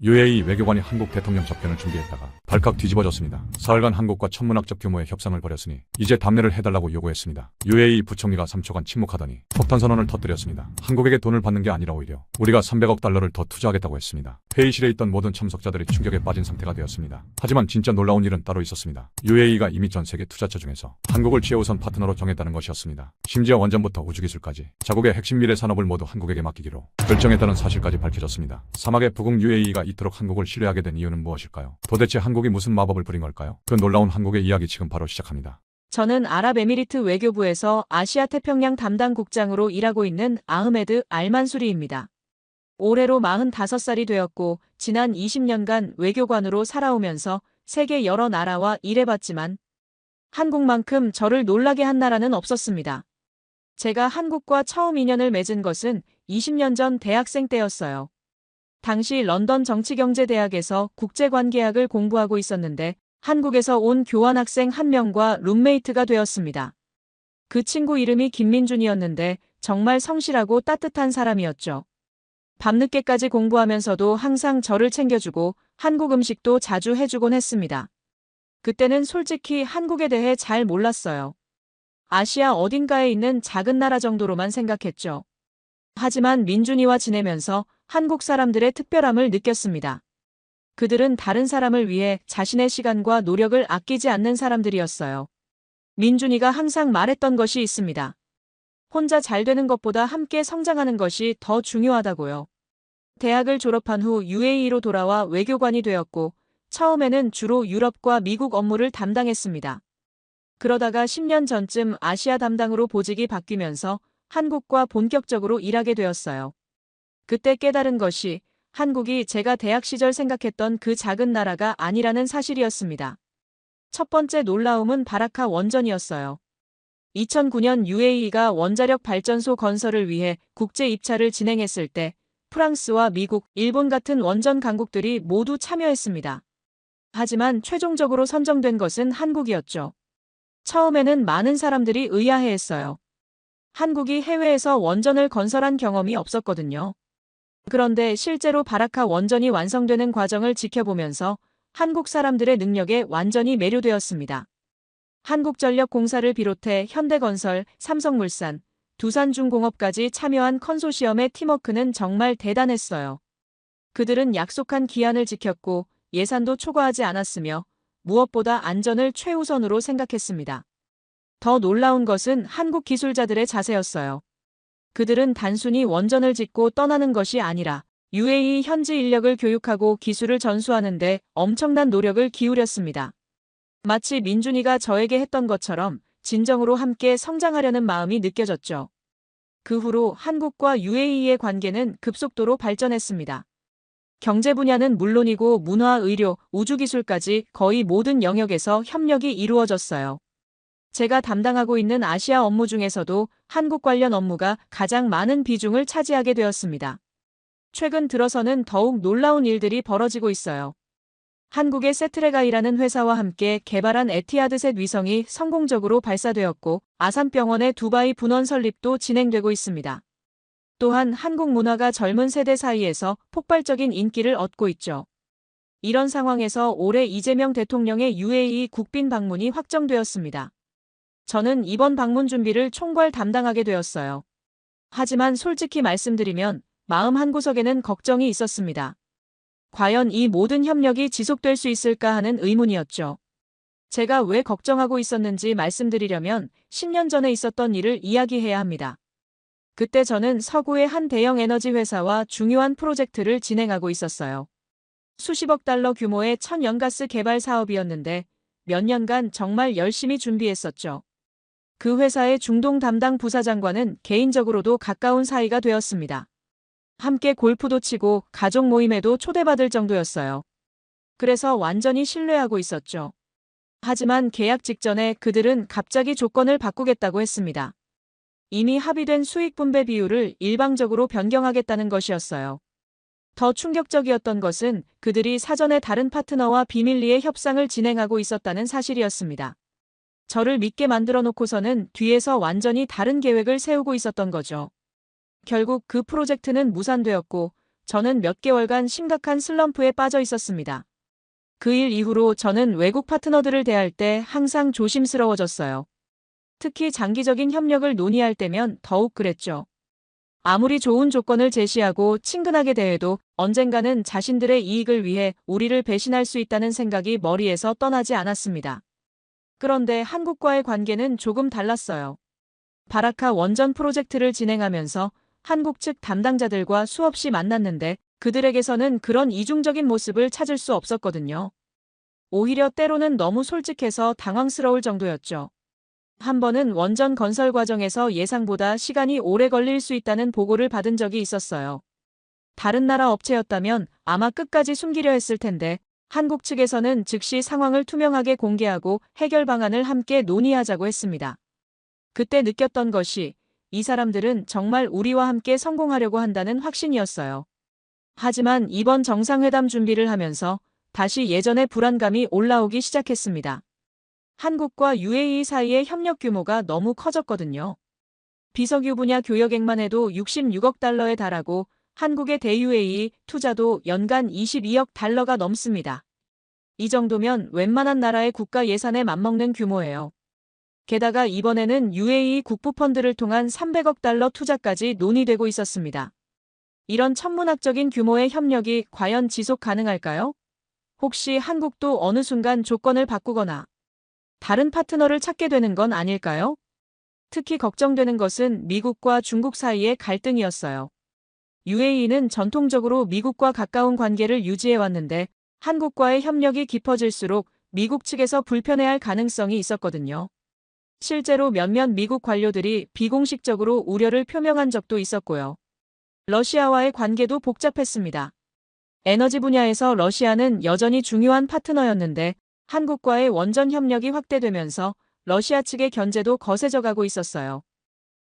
UAE 외교관이 한국 대통령 접견을 준비했다가 발칵 뒤집어졌습니다. 사흘간 한국과 천문학적 규모의 협상을 벌였으니 이제 답례를 해달라고 요구했습니다. UAE 부총리가 3초간 침묵하더니 폭탄 선언을 터뜨렸습니다. 한국에게 돈을 받는 게 아니라 오히려 우리가 300억 달러를 더 투자하겠다고 했습니다. 회의실에 있던 모든 참석자들이 충격에 빠진 상태가 되었습니다. 하지만 진짜 놀라운 일은 따로 있었습니다. UAE가 이미 전 세계 투자처 중에서 한국을 최우선 파트너로 정했다는 것이었습니다. 심지어 원전부터 우주기술까지 자국의 핵심 미래 산업을 모두 한국에게 맡기기로 결정했다는 사실까지 밝혀졌습니다. 사막의 북극 UAE가 이토록 한국을 신뢰하게 된 이유는 무엇일까요? 도대체 한국이 무슨 마법을 부린 걸까요? 그 놀라운 한국의 이야기 지금 바로 시작합니다. 저는 아랍에미리트 외교부에서 아시아 태평양 담당 국장으로 일하고 있는 아흐메드 알만수리입니다. 올해로 45살이 되었고 지난 20년간 외교관으로 살아오면서 세계 여러 나라와 일해봤지만 한국만큼 저를 놀라게 한 나라는 없었습니다. 제가 한국과 처음 인연을 맺은 것은 20년 전 대학생 때였어요. 당시 런던 정치경제대학에서 국제관계학을 공부하고 있었는데 한국에서 온 교환학생 한 명과 룸메이트가 되었습니다. 그 친구 이름이 김민준이었는데 정말 성실하고 따뜻한 사람이었죠. 밤늦게까지 공부하면서도 항상 저를 챙겨주고 한국 음식도 자주 해주곤 했습니다. 그때는 솔직히 한국에 대해 잘 몰랐어요. 아시아 어딘가에 있는 작은 나라 정도로만 생각했죠. 하지만 민준이와 지내면서 한국 사람들의 특별함을 느꼈습니다. 그들은 다른 사람을 위해 자신의 시간과 노력을 아끼지 않는 사람들이었어요. 민준이가 항상 말했던 것이 있습니다. 혼자 잘 되는 것보다 함께 성장하는 것이 더 중요하다고요. 대학을 졸업한 후 UAE로 돌아와 외교관이 되었고 처음에는 주로 유럽과 미국 업무를 담당했습니다. 그러다가 10년 전쯤 아시아 담당으로 보직이 바뀌면서 한국과 본격적으로 일하게 되었어요. 그때 깨달은 것이 한국이 제가 대학 시절 생각했던 그 작은 나라가 아니라는 사실이었습니다. 첫 번째 놀라움은 바라카 원전이었어요. 2009년 UAE가 원자력 발전소 건설을 위해 국제 입찰을 진행했을 때 프랑스와 미국, 일본 같은 원전 강국들이 모두 참여했습니다. 하지만 최종적으로 선정된 것은 한국이었죠. 처음에는 많은 사람들이 의아해했어요. 한국이 해외에서 원전을 건설한 경험이 없었거든요. 그런데 실제로 바라카 원전이 완성되는 과정을 지켜보면서 한국 사람들의 능력에 완전히 매료되었습니다. 한국전력공사를 비롯해 현대건설, 삼성물산, 두산중공업까지 참여한 컨소시엄의 팀워크는 정말 대단했어요. 그들은 약속한 기한을 지켰고 예산도 초과하지 않았으며 무엇보다 안전을 최우선으로 생각했습니다. 더 놀라운 것은 한국 기술자들의 자세였어요. 그들은 단순히 원전을 짓고 떠나는 것이 아니라 UAE 현지 인력을 교육하고 기술을 전수하는 데 엄청난 노력을 기울였습니다. 마치 민준이가 저에게 했던 것처럼 진정으로 함께 성장하려는 마음이 느껴졌죠. 그 후로 한국과 UAE의 관계는 급속도로 발전했습니다. 경제 분야는 물론이고 문화, 의료, 우주기술까지 거의 모든 영역에서 협력이 이루어졌어요. 제가 담당하고 있는 아시아 업무 중에서도 한국 관련 업무가 가장 많은 비중을 차지하게 되었습니다. 최근 들어서는 더욱 놀라운 일들이 벌어지고 있어요. 한국의 세트레가이라는 회사와 함께 개발한 에티하드셋 위성이 성공적으로 발사되었고 아산병원의 두바이 분원 설립도 진행되고 있습니다. 또한 한국 문화가 젊은 세대 사이에서 폭발적인 인기를 얻고 있죠. 이런 상황에서 올해 이재명 대통령의 UAE 국빈 방문이 확정되었습니다. 저는 이번 방문 준비를 총괄 담당하게 되었어요. 하지만 솔직히 말씀드리면 마음 한구석에는 걱정이 있었습니다. 과연 이 모든 협력이 지속될 수 있을까 하는 의문이었죠. 제가 왜 걱정하고 있었는지 말씀드리려면 10년 전에 있었던 일을 이야기해야 합니다. 그때 저는 서구의 한 대형 에너지 회사와 중요한 프로젝트를 진행하고 있었어요. 수십억 달러 규모의 천연가스 개발 사업이었는데 몇 년간 정말 열심히 준비했었죠. 그 회사의 중동 담당 부사장과는 개인적으로도 가까운 사이가 되었습니다. 함께 골프도 치고 가족 모임에도 초대받을 정도였어요. 그래서 완전히 신뢰하고 있었죠. 하지만 계약 직전에 그들은 갑자기 조건을 바꾸겠다고 했습니다. 이미 합의된 수익 분배 비율을 일방적으로 변경하겠다는 것이었어요. 더 충격적이었던 것은 그들이 사전에 다른 파트너와 비밀리에 협상을 진행하고 있었다는 사실이었습니다. 저를 믿게 만들어 놓고서는 뒤에서 완전히 다른 계획을 세우고 있었던 거죠. 결국 그 프로젝트는 무산되었고 저는 몇 개월간 심각한 슬럼프에 빠져 있었습니다. 그 일 이후로 저는 외국 파트너들을 대할 때 항상 조심스러워졌어요. 특히 장기적인 협력을 논의할 때면 더욱 그랬죠. 아무리 좋은 조건을 제시하고 친근하게 대해도 언젠가는 자신들의 이익을 위해 우리를 배신할 수 있다는 생각이 머리에서 떠나지 않았습니다. 그런데 한국과의 관계는 조금 달랐어요. 바라카 원전 프로젝트를 진행하면서 한국 측 담당자들과 수없이 만났는데 그들에게서는 그런 이중적인 모습을 찾을 수 없었거든요. 오히려 때로는 너무 솔직해서 당황스러울 정도였죠. 한 번은 원전 건설 과정에서 예상보다 시간이 오래 걸릴 수 있다는 보고를 받은 적이 있었어요. 다른 나라 업체였다면 아마 끝까지 숨기려 했을 텐데 한국 측에서는 즉시 상황을 투명하게 공개하고 해결 방안을 함께 논의하자고 했습니다. 그때 느꼈던 것이 이 사람들은 정말 우리와 함께 성공하려고 한다는 확신이었어요. 하지만 이번 정상회담 준비를 하면서 다시 예전의 불안감이 올라오기 시작했습니다. 한국과 UAE 사이의 협력 규모가 너무 커졌거든요. 비석유 분야 교역액만 해도 66억 달러에 달하고 한국의 대UAE 투자도 연간 22억 달러가 넘습니다. 이 정도면 웬만한 나라의 국가 예산에 맞먹는 규모예요. 게다가 이번에는 UAE 국부펀드를 통한 300억 달러 투자까지 논의되고 있었습니다. 이런 천문학적인 규모의 협력이 과연 지속 가능할까요? 혹시 한국도 어느 순간 조건을 바꾸거나 다른 파트너를 찾게 되는 건 아닐까요? 특히 걱정되는 것은 미국과 중국 사이의 갈등이었어요. UAE는 전통적으로 미국과 가까운 관계를 유지해왔는데 한국과의 협력이 깊어질수록 미국 측에서 불편해할 가능성이 있었거든요. 실제로 몇몇 미국 관료들이 비공식적으로 우려를 표명한 적도 있었고요. 러시아와의 관계도 복잡했습니다. 에너지 분야에서 러시아는 여전히 중요한 파트너였는데 한국과의 원전 협력이 확대되면서 러시아 측의 견제도 거세져가고 있었어요.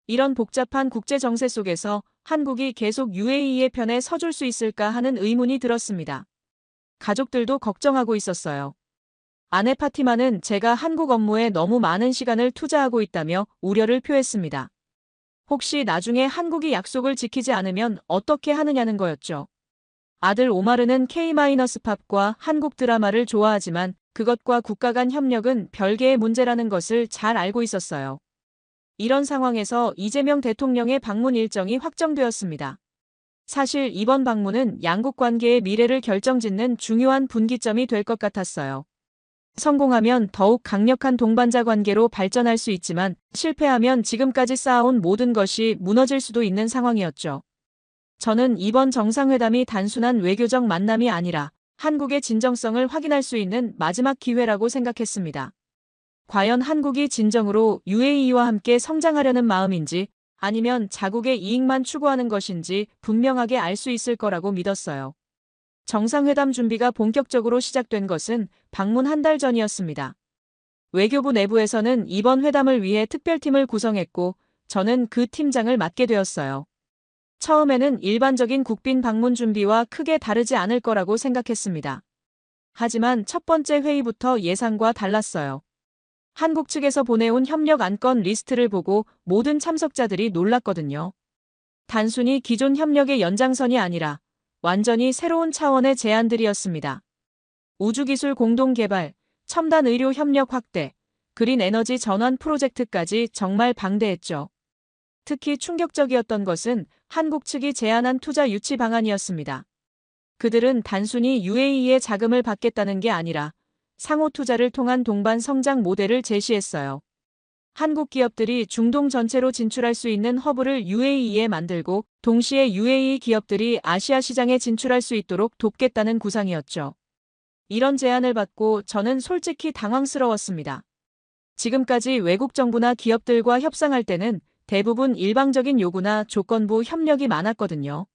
이런 복잡한 국제 정세 속에서 한국이 계속 UAE의 편에 서줄 수 있을까 하는 의문이 들었습니다. 가족들도 걱정하고 있었어요. 아내 파티마는 제가 한국 업무에 너무 많은 시간을 투자하고 있다며 우려를 표했습니다. 혹시 나중에 한국이 약속을 지키지 않으면 어떻게 하느냐는 거였죠. 아들 오마르는 K-팝과 한국 드라마를 좋아하지만 그것과 국가 간 협력은 별개의 문제라는 것을 잘 알고 있었어요. 이런 상황에서 이재명 대통령의 방문 일정이 확정되었습니다. 사실 이번 방문은 양국 관계의 미래를 결정짓는 중요한 분기점이 될 것 같았어요. 성공하면 더욱 강력한 동반자 관계로 발전할 수 있지만 실패하면 지금까지 쌓아온 모든 것이 무너질 수도 있는 상황이었죠. 저는 이번 정상회담이 단순한 외교적 만남이 아니라 한국의 진정성을 확인할 수 있는 마지막 기회라고 생각했습니다. 과연 한국이 진정으로 UAE와 함께 성장하려는 마음인지 아니면 자국의 이익만 추구하는 것인지 분명하게 알 수 있을 거라고 믿었어요. 정상회담 준비가 본격적으로 시작된 것은 방문 한 달 전이었습니다. 외교부 내부에서는 이번 회담을 위해 특별팀을 구성했고 저는 그 팀장을 맡게 되었어요. 처음에는 일반적인 국빈 방문 준비와 크게 다르지 않을 거라고 생각했습니다. 하지만 첫 번째 회의부터 예상과 달랐어요. 한국 측에서 보내온 협력 안건 리스트를 보고 모든 참석자들이 놀랐거든요. 단순히 기존 협력의 연장선이 아니라 완전히 새로운 차원의 제안들이었습니다. 우주기술 공동개발, 첨단 의료 협력 확대, 그린 에너지 전환 프로젝트까지 정말 방대했죠. 특히 충격적이었던 것은 한국 측이 제안한 투자 유치 방안이었습니다. 그들은 단순히 UAE의 자금을 받겠다는 게 아니라 상호 투자를 통한 동반 성장 모델을 제시했어요. 한국 기업들이 중동 전체로 진출할 수 있는 허브를 UAE에 만들고 동시에 UAE 기업들이 아시아 시장에 진출할 수 있도록 돕겠다는 구상이었죠. 이런 제안을 받고 저는 솔직히 당황스러웠습니다. 지금까지 외국 정부나 기업들과 협상할 때는 대부분 일방적인 요구나 조건부 협력이 많았거든요.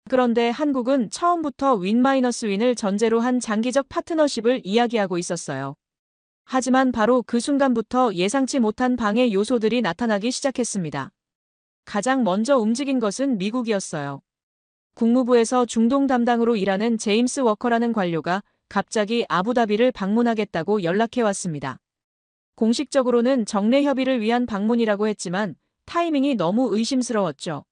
그런데 한국은 처음부터 윈-윈을 전제로 한 장기적 파트너십을 이야기하고 있었어요. 하지만 바로 그 순간부터 예상치 못한 방해 요소들이 나타나기 시작했습니다. 가장 먼저 움직인 것은 미국이었어요. 국무부에서 중동 담당으로 일하는 제임스 워커라는 관료가 갑자기 아부다비를 방문하겠다고 연락해왔습니다. 공식적으로는 정례 협의를 위한 방문이라고 했지만 타이밍이 너무 의심스러웠죠.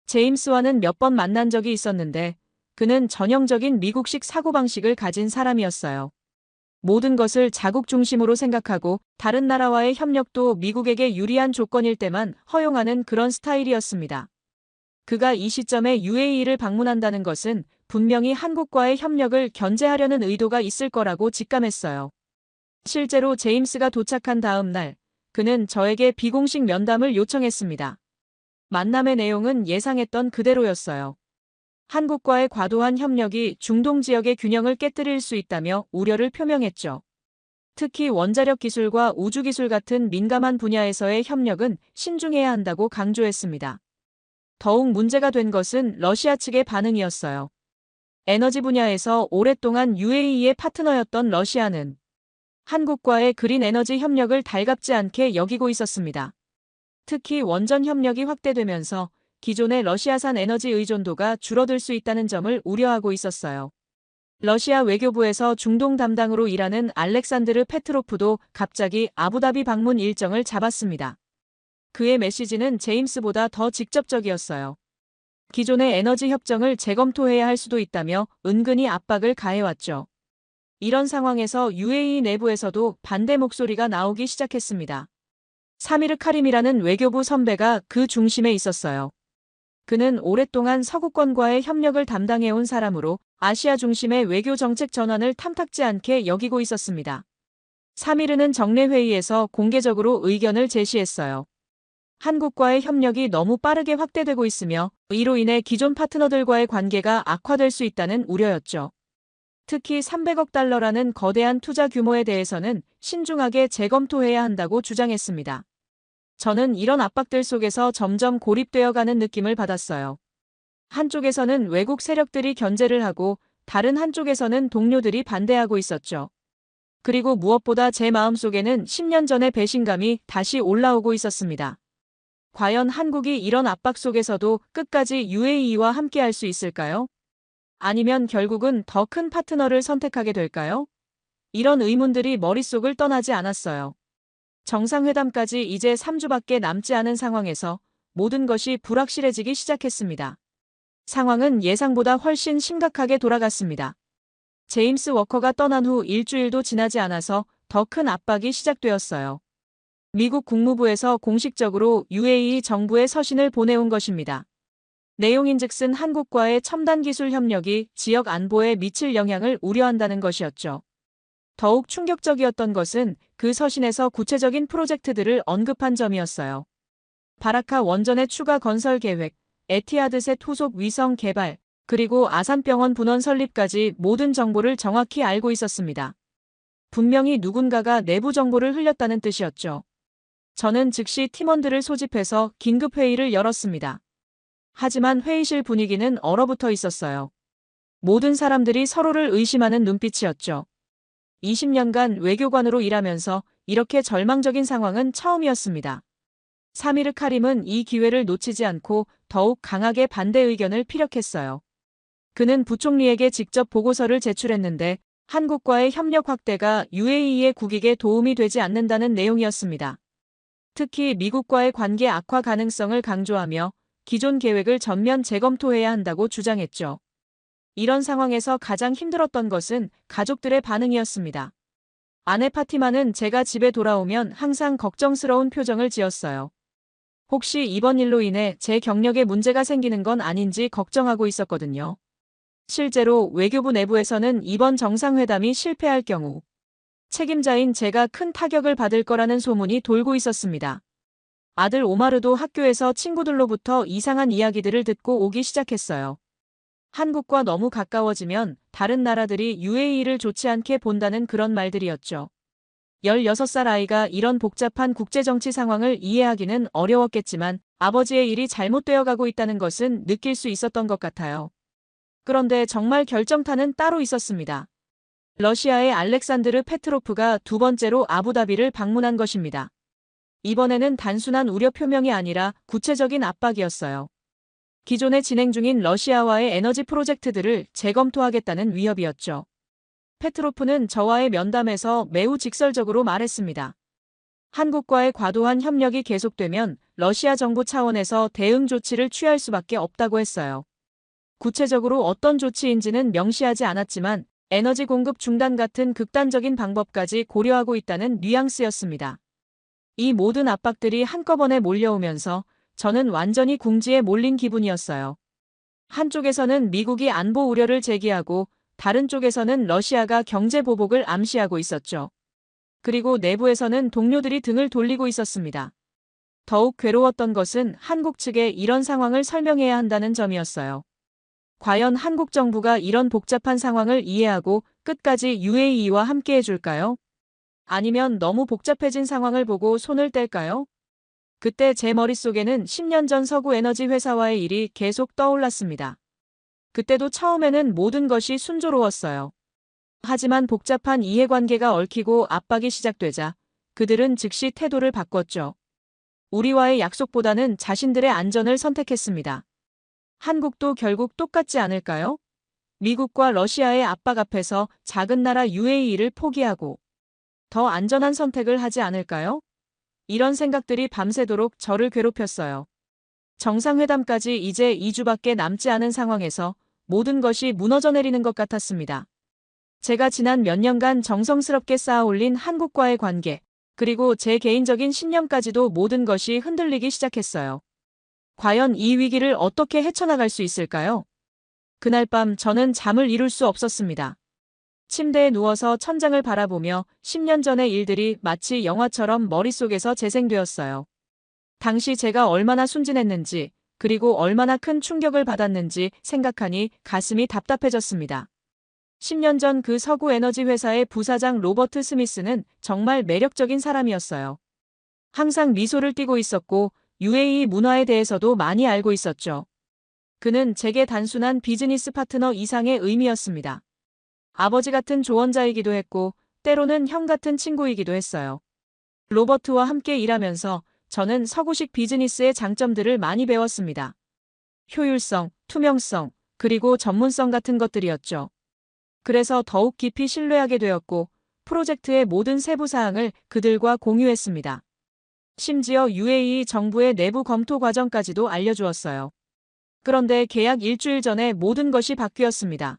제임스와는 몇 번 만난 적이 있었는데 그는 전형적인 미국식 사고방식을 가진 사람이었어요. 모든 것을 자국 중심으로 생각하고 다른 나라와의 협력도 미국에게 유리한 조건일 때만 허용하는 그런 스타일이었습니다. 그가 이 시점에 UAE를 방문한다는 것은 분명히 한국과의 협력을 견제하려는 의도가 있을 거라고 직감했어요. 실제로 제임스가 도착한 다음 날, 그는 저에게 비공식 면담을 요청했습니다. 만남의 내용은 예상했던 그대로였어요. 한국과의 과도한 협력이 중동 지역의 균형을 깨뜨릴 수 있다며 우려를 표명했죠. 특히 원자력 기술과 우주 기술 같은 민감한 분야에서의 협력은 신중해야 한다고 강조했습니다. 더욱 문제가 된 것은 러시아 측의 반응이었어요. 에너지 분야에서 오랫동안 UAE의 파트너였던 러시아는 한국과의 그린 에너지 협력을 달갑지 않게 여기고 있었습니다. 특히 원전 협력이 확대되면서 기존의 러시아산 에너지 의존도가 줄어들 수 있다는 점을 우려하고 있었어요. 러시아 외교부에서 중동 담당으로 일하는 알렉산드르 페트로프도 갑자기 아부다비 방문 일정을 잡았습니다. 그의 메시지는 제임스보다 더 직접적이었어요. 기존의 에너지 협정을 재검토해야 할 수도 있다며 은근히 압박을 가해왔죠. 이런 상황에서 UAE 내부에서도 반대 목소리가 나오기 시작했습니다. 사미르 카림이라는 외교부 선배가 그 중심에 있었어요. 그는 오랫동안 서구권과의 협력을 담당해온 사람으로 아시아 중심의 외교 정책 전환을 탐탁지 않게 여기고 있었습니다. 사미르는 정례회의에서 공개적으로 의견을 제시했어요. 한국과의 협력이 너무 빠르게 확대되고 있으며 이로 인해 기존 파트너들과의 관계가 악화될 수 있다는 우려였죠. 특히 300억 달러라는 거대한 투자 규모에 대해서는 신중하게 재검토해야 한다고 주장했습니다. 저는 이런 압박들 속에서 점점 고립되어 가는 느낌을 받았어요. 한쪽에서는 외국 세력들이 견제를 하고 다른 한쪽에서는 동료들이 반대하고 있었죠. 그리고 무엇보다 제 마음속에는 10년 전의 배신감이 다시 올라오고 있었습니다. 과연 한국이 이런 압박 속에서도 끝까지 UAE와 함께할 수 있을까요? 아니면 결국은 더 큰 파트너를 선택하게 될까요? 이런 의문들이 머릿속을 떠나지 않았어요. 정상회담까지 이제 3주밖에 남지 않은 상황에서 모든 것이 불확실해지기 시작했습니다. 상황은 예상보다 훨씬 심각하게 돌아갔습니다. 제임스 워커가 떠난 후 일주일도 지나지 않아서 더 큰 압박이 시작되었어요. 미국 국무부에서 공식적으로 UAE 정부에 서신을 보내온 것입니다. 내용인즉슨 한국과의 첨단 기술 협력이 지역 안보에 미칠 영향을 우려한다는 것이었죠. 더욱 충격적이었던 것은 그 서신에서 구체적인 프로젝트들을 언급한 점이었어요. 바라카 원전의 추가 건설 계획, 에티하드셋 후속 위성 개발, 그리고 아산병원 분원 설립까지 모든 정보를 정확히 알고 있었습니다. 분명히 누군가가 내부 정보를 흘렸다는 뜻이었죠. 저는 즉시 팀원들을 소집해서 긴급 회의를 열었습니다. 하지만 회의실 분위기는 얼어붙어 있었어요. 모든 사람들이 서로를 의심하는 눈빛이었죠. 20년간 외교관으로 일하면서 이렇게 절망적인 상황은 처음이었습니다. 사미르 카림은 이 기회를 놓치지 않고 더욱 강하게 반대 의견을 피력했어요. 그는 부총리에게 직접 보고서를 제출했는데 한국과의 협력 확대가 UAE의 국익에 도움이 되지 않는다는 내용이었습니다. 특히 미국과의 관계 악화 가능성을 강조하며 기존 계획을 전면 재검토해야 한다고 주장했죠. 이런 상황에서 가장 힘들었던 것은 가족들의 반응이었습니다. 아내 파티마는 제가 집에 돌아오면 항상 걱정스러운 표정을 지었어요. 혹시 이번 일로 인해 제 경력에 문제가 생기는 건 아닌지 걱정하고 있었거든요. 실제로 외교부 내부에서는 이번 정상회담이 실패할 경우 책임자인 제가 큰 타격을 받을 거라는 소문이 돌고 있었습니다. 아들 오마르도 학교에서 친구들로부터 이상한 이야기들을 듣고 오기 시작했어요. 한국과 너무 가까워지면 다른 나라들이 UAE를 좋지 않게 본다는 그런 말들이었죠. 16살 아이가 이런 복잡한 국제정치 상황을 이해하기는 어려웠겠지만 아버지의 일이 잘못되어 가고 있다는 것은 느낄 수 있었던 것 같아요. 그런데 정말 결정타는 따로 있었습니다. 러시아의 알렉산드르 페트로프가 두 번째로 아부다비를 방문한 것입니다. 이번에는 단순한 우려 표명이 아니라 구체적인 압박이었어요. 기존에 진행 중인 러시아와의 에너지 프로젝트들을 재검토하겠다는 위협이었죠. 페트로프는 저와의 면담에서 매우 직설적으로 말했습니다. 한국과의 과도한 협력이 계속되면 러시아 정부 차원에서 대응 조치를 취할 수밖에 없다고 했어요. 구체적으로 어떤 조치인지는 명시하지 않았지만 에너지 공급 중단 같은 극단적인 방법까지 고려하고 있다는 뉘앙스였습니다. 이 모든 압박들이 한꺼번에 몰려오면서 저는 완전히 궁지에 몰린 기분이었어요. 한쪽에서는 미국이 안보 우려를 제기하고 다른 쪽에서는 러시아가 경제 보복을 암시하고 있었죠. 그리고 내부에서는 동료들이 등을 돌리고 있었습니다. 더욱 괴로웠던 것은 한국 측에 이런 상황을 설명해야 한다는 점이었어요. 과연 한국 정부가 이런 복잡한 상황을 이해하고 끝까지 UAE와 함께 해줄까요? 아니면 너무 복잡해진 상황을 보고 손을 뗄까요? 그때 제 머릿속에는 10년 전 서구 에너지 회사와의 일이 계속 떠올랐습니다. 그때도 처음에는 모든 것이 순조로웠어요. 하지만 복잡한 이해관계가 얽히고 압박이 시작되자 그들은 즉시 태도를 바꿨죠. 우리와의 약속보다는 자신들의 안전을 선택했습니다. 한국도 결국 똑같지 않을까요? 미국과 러시아의 압박 앞에서 작은 나라 UAE를 포기하고 더 안전한 선택을 하지 않을까요? 이런 생각들이 밤새도록 저를 괴롭혔어요. 정상회담까지 이제 2주밖에 남지 않은 상황에서 모든 것이 무너져 내리는 것 같았습니다. 제가 지난 몇 년간 정성스럽게 쌓아올린 한국과의 관계, 그리고 제 개인적인 신념까지도 모든 것이 흔들리기 시작했어요. 과연 이 위기를 어떻게 헤쳐나갈 수 있을까요? 그날 밤 저는 잠을 이룰 수 없었습니다. 침대에 누워서 천장을 바라보며 10년 전의 일들이 마치 영화처럼 머릿속에서 재생되었어요. 당시 제가 얼마나 순진했는지, 그리고 얼마나 큰 충격을 받았는지 생각하니 가슴이 답답해졌습니다. 10년 전 그 서구 에너지 회사의 부사장 로버트 스미스는 정말 매력적인 사람이었어요. 항상 미소를 띠고 있었고 UAE 문화에 대해서도 많이 알고 있었죠. 그는 제게 단순한 비즈니스 파트너 이상의 의미였습니다. 아버지 같은 조언자이기도 했고 때로는 형 같은 친구이기도 했어요. 로버트와 함께 일하면서 저는 서구식 비즈니스의 장점들을 많이 배웠습니다. 효율성, 투명성, 그리고 전문성 같은 것들이었죠. 그래서 더욱 깊이 신뢰하게 되었고 프로젝트의 모든 세부 사항을 그들과 공유했습니다. 심지어 UAE 정부의 내부 검토 과정까지도 알려주었어요. 그런데 계약 일주일 전에 모든 것이 바뀌었습니다.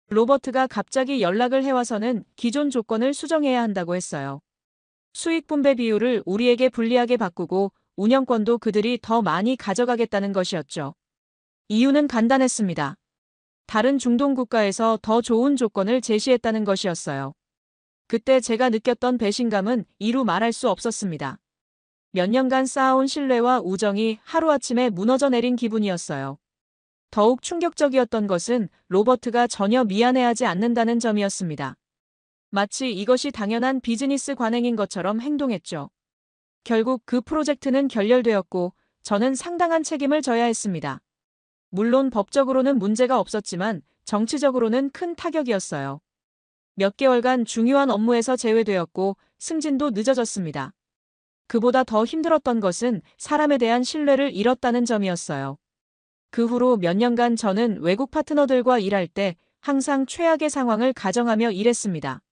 로버트가 갑자기 연락을 해와서는 기존 조건을 수정해야 한다고 했어요. 수익 분배 비율을 우리에게 불리하게 바꾸고 운영권도 그들이 더 많이 가져가겠다는 것이었죠. 이유는 간단했습니다. 다른 중동 국가에서 더 좋은 조건을 제시했다는 것이었어요. 그때 제가 느꼈던 배신감은 이루 말할 수 없었습니다. 몇 년간 쌓아온 신뢰와 우정이 하루아침에 무너져 내린 기분이었어요. 더욱 충격적이었던 것은 로버트가 전혀 미안해하지 않는다는 점이었습니다. 마치 이것이 당연한 비즈니스 관행인 것처럼 행동했죠. 결국 그 프로젝트는 결렬되었고 저는 상당한 책임을 져야 했습니다. 물론 법적으로는 문제가 없었지만 정치적으로는 큰 타격이었어요. 몇 개월간 중요한 업무에서 제외되었고 승진도 늦어졌습니다. 그보다 더 힘들었던 것은 사람에 대한 신뢰를 잃었다는 점이었어요. 그 후로 몇 년간 저는 외국 파트너들과 일할 때 항상 최악의 상황을 가정하며 일했습니다.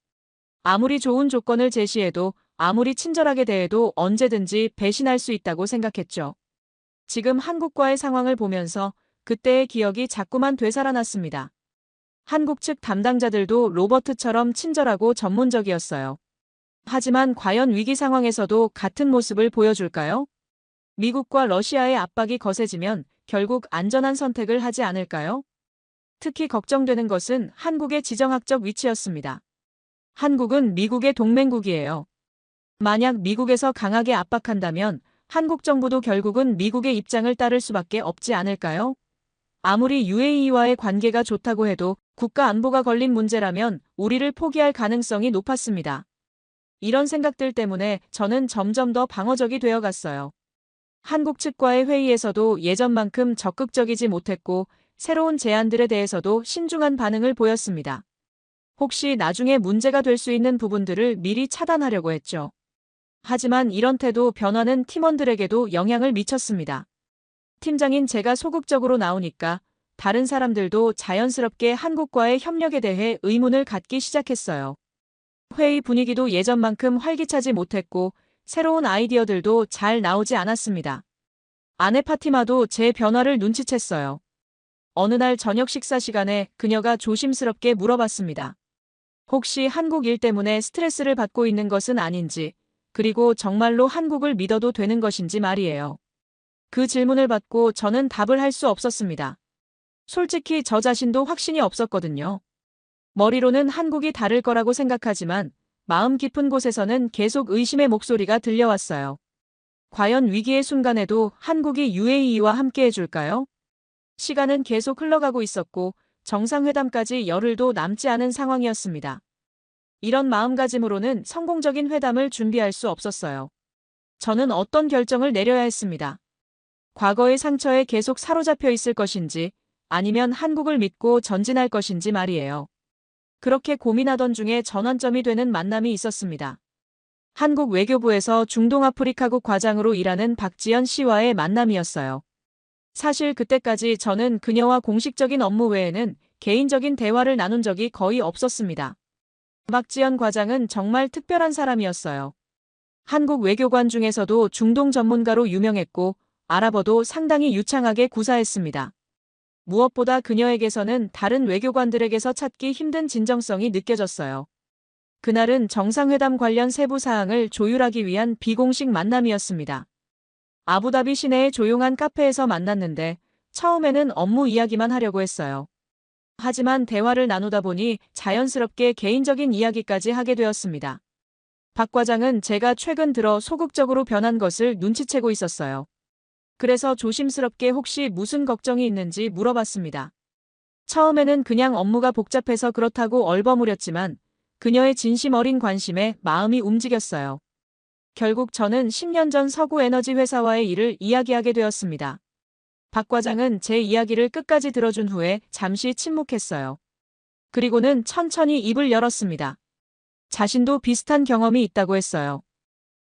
아무리 좋은 조건을 제시해도 아무리 친절하게 대해도 언제든지 배신할 수 있다고 생각했죠. 지금 한국과의 상황을 보면서 그때의 기억이 자꾸만 되살아났습니다. 한국 측 담당자들도 로버트처럼 친절하고 전문적이었어요. 하지만 과연 위기 상황에서도 같은 모습을 보여줄까요? 미국과 러시아의 압박이 거세지면 결국 안전한 선택을 하지 않을까요? 특히 걱정되는 것은 한국의 지정학적 위치였습니다. 한국은 미국의 동맹국이에요. 만약 미국에서 강하게 압박한다면 한국 정부도 결국은 미국의 입장을 따를 수밖에 없지 않을까요? 아무리 UAE와의 관계가 좋다고 해도 국가 안보가 걸린 문제라면 우리를 포기할 가능성이 높았습니다. 이런 생각들 때문에 저는 점점 더 방어적이 되어 갔어요. 한국 측과의 회의에서도 예전만큼 적극적이지 못했고 새로운 제안들에 대해서도 신중한 반응을 보였습니다. 혹시 나중에 문제가 될 수 있는 부분들을 미리 차단하려고 했죠. 하지만 이런 태도 변화는 팀원들에게도 영향을 미쳤습니다. 팀장인 제가 소극적으로 나오니까 다른 사람들도 자연스럽게 한국과의 협력에 대해 의문을 갖기 시작했어요. 회의 분위기도 예전만큼 활기차지 못했고 새로운 아이디어들도 잘 나오지 않았습니다. 아내 파티마도 제 변화를 눈치챘어요. 어느 날 저녁 식사 시간에 그녀가 조심스럽게 물어봤습니다. 혹시 한국 일 때문에 스트레스를 받고 있는 것은 아닌지, 그리고 정말로 한국을 믿어도 되는 것인지 말이에요. 그 질문을 받고 저는 답을 할 수 없었습니다. 솔직히 저 자신도 확신이 없었거든요. 머리로는 한국이 다를 거라고 생각하지만 마음 깊은 곳에서는 계속 의심의 목소리가 들려왔어요. 과연 위기의 순간에도 한국이 UAE와 함께 해줄까요? 시간은 계속 흘러가고 있었고 정상회담까지 열흘도 남지 않은 상황이었습니다. 이런 마음가짐으로는 성공적인 회담을 준비할 수 없었어요. 저는 어떤 결정을 내려야 했습니다. 과거의 상처에 계속 사로잡혀 있을 것인지 아니면 한국을 믿고 전진할 것인지 말이에요. 그렇게 고민하던 중에 전환점이 되는 만남이 있었습니다. 한국 외교부에서 중동아프리카국 과장으로 일하는 박지연 씨와의 만남이었어요. 사실 그때까지 저는 그녀와 공식적인 업무 외에는 개인적인 대화를 나눈 적이 거의 없었습니다. 박지연 과장은 정말 특별한 사람이었어요. 한국 외교관 중에서도 중동 전문가로 유명했고 아랍어도 상당히 유창하게 구사했습니다. 무엇보다 그녀에게서는 다른 외교관들에게서 찾기 힘든 진정성이 느껴졌어요. 그날은 정상회담 관련 세부 사항을 조율하기 위한 비공식 만남이었습니다. 아부다비 시내의 조용한 카페에서 만났는데 처음에는 업무 이야기만 하려고 했어요. 하지만 대화를 나누다 보니 자연스럽게 개인적인 이야기까지 하게 되었습니다. 박 과장은 제가 최근 들어 소극적으로 변한 것을 눈치채고 있었어요. 그래서 조심스럽게 혹시 무슨 걱정이 있는지 물어봤습니다. 처음에는 그냥 업무가 복잡해서 그렇다고 얼버무렸지만 그녀의 진심 어린 관심에 마음이 움직였어요. 결국 저는 10년 전 서구 에너지 회사와의 일을 이야기하게 되었습니다. 박 과장은 제 이야기를 끝까지 들어준 후에 잠시 침묵했어요. 그리고는 천천히 입을 열었습니다. 자신도 비슷한 경험이 있다고 했어요.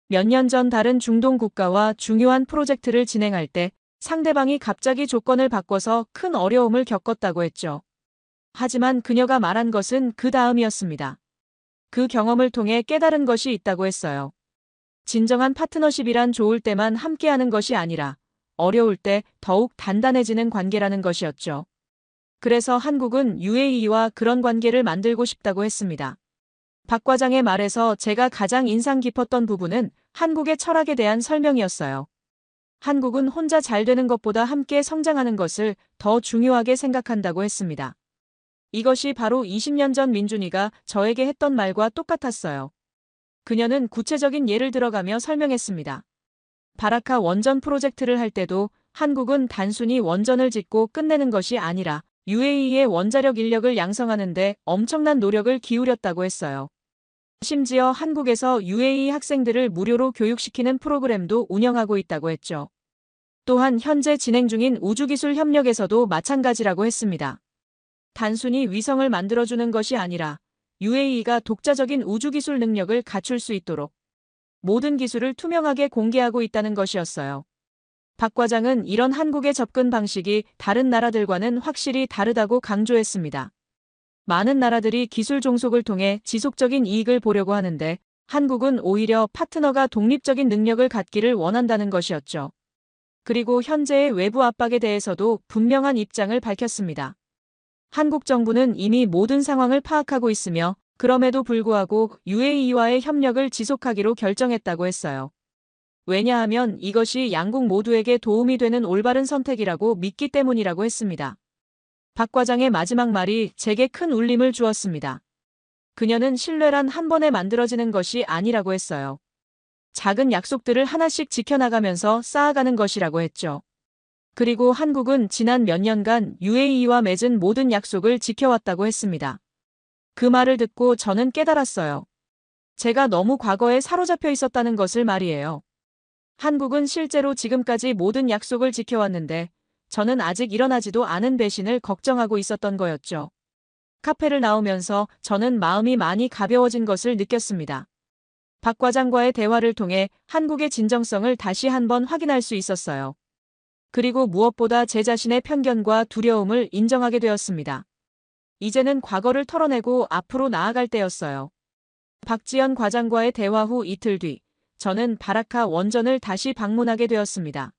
몇 년 전 다른 중동 국가와 중요한 프로젝트를 진행할 때 상대방이 갑자기 조건을 바꿔서 큰 어려움을 겪었다고 했죠. 하지만 그녀가 말한 것은 그 다음이었습니다. 그 경험을 통해 깨달은 것이 있다고 했어요. 진정한 파트너십이란 좋을 때만 함께하는 것이 아니라 어려울 때 더욱 단단해지는 관계라는 것이었죠. 그래서 한국은 UAE와 그런 관계를 만들고 싶다고 했습니다. 박 과장의 말에서 제가 가장 인상 깊었던 부분은 한국의 철학에 대한 설명이었어요. 한국은 혼자 잘 되는 것보다 함께 성장하는 것을 더 중요하게 생각한다고 했습니다. 이것이 바로 20년 전 민준이가 저에게 했던 말과 똑같았어요. 그녀는 구체적인 예를 들어가며 설명했습니다. 바라카 원전 프로젝트를 할 때도 한국은 단순히 원전을 짓고 끝내는 것이 아니라 UAE의 원자력 인력을 양성하는 데 엄청난 노력을 기울였다고 했어요. 심지어 한국에서 UAE 학생들을 무료로 교육시키는 프로그램도 운영하고 있다고 했죠. 또한 현재 진행 중인 우주기술 협력에서도 마찬가지라고 했습니다. 단순히 위성을 만들어주는 것이 아니라 UAE가 독자적인 우주기술 능력을 갖출 수 있도록 모든 기술을 투명하게 공개하고 있다는 것이었어요. 박 과장은 이런 한국의 접근 방식이 다른 나라들과는 확실히 다르다고 강조했습니다. 많은 나라들이 기술 종속을 통해 지속적인 이익을 보려고 하는데 한국은 오히려 파트너가 독립적인 능력을 갖기를 원한다는 것이었죠. 그리고 현재의 외부 압박에 대해서도 분명한 입장을 밝혔습니다. 한국 정부는 이미 모든 상황을 파악하고 있으며 그럼에도 불구하고 UAE와의 협력을 지속하기로 결정했다고 했어요. 왜냐하면 이것이 양국 모두에게 도움이 되는 올바른 선택이라고 믿기 때문이라고 했습니다. 박 과장의 마지막 말이 제게 큰 울림을 주었습니다. 그녀는 신뢰란 한 번에 만들어지는 것이 아니라고 했어요. 작은 약속들을 하나씩 지켜나가면서 쌓아가는 것이라고 했죠. 그리고 한국은 지난 몇 년간 UAE와 맺은 모든 약속을 지켜왔다고 했습니다. 그 말을 듣고 저는 깨달았어요. 제가 너무 과거에 사로잡혀 있었다는 것을 말이에요. 한국은 실제로 지금까지 모든 약속을 지켜왔는데 저는 아직 일어나지도 않은 배신을 걱정하고 있었던 거였죠. 카페를 나오면서 저는 마음이 많이 가벼워진 것을 느꼈습니다. 박 과장과의 대화를 통해 한국의 진정성을 다시 한번 확인할 수 있었어요. 그리고 무엇보다 제 자신의 편견과 두려움을 인정하게 되었습니다. 이제는 과거를 털어내고 앞으로 나아갈 때였어요. 박지연 과장과의 대화 후 이틀 뒤, 저는 바라카 원전을 다시 방문하게 되었습니다.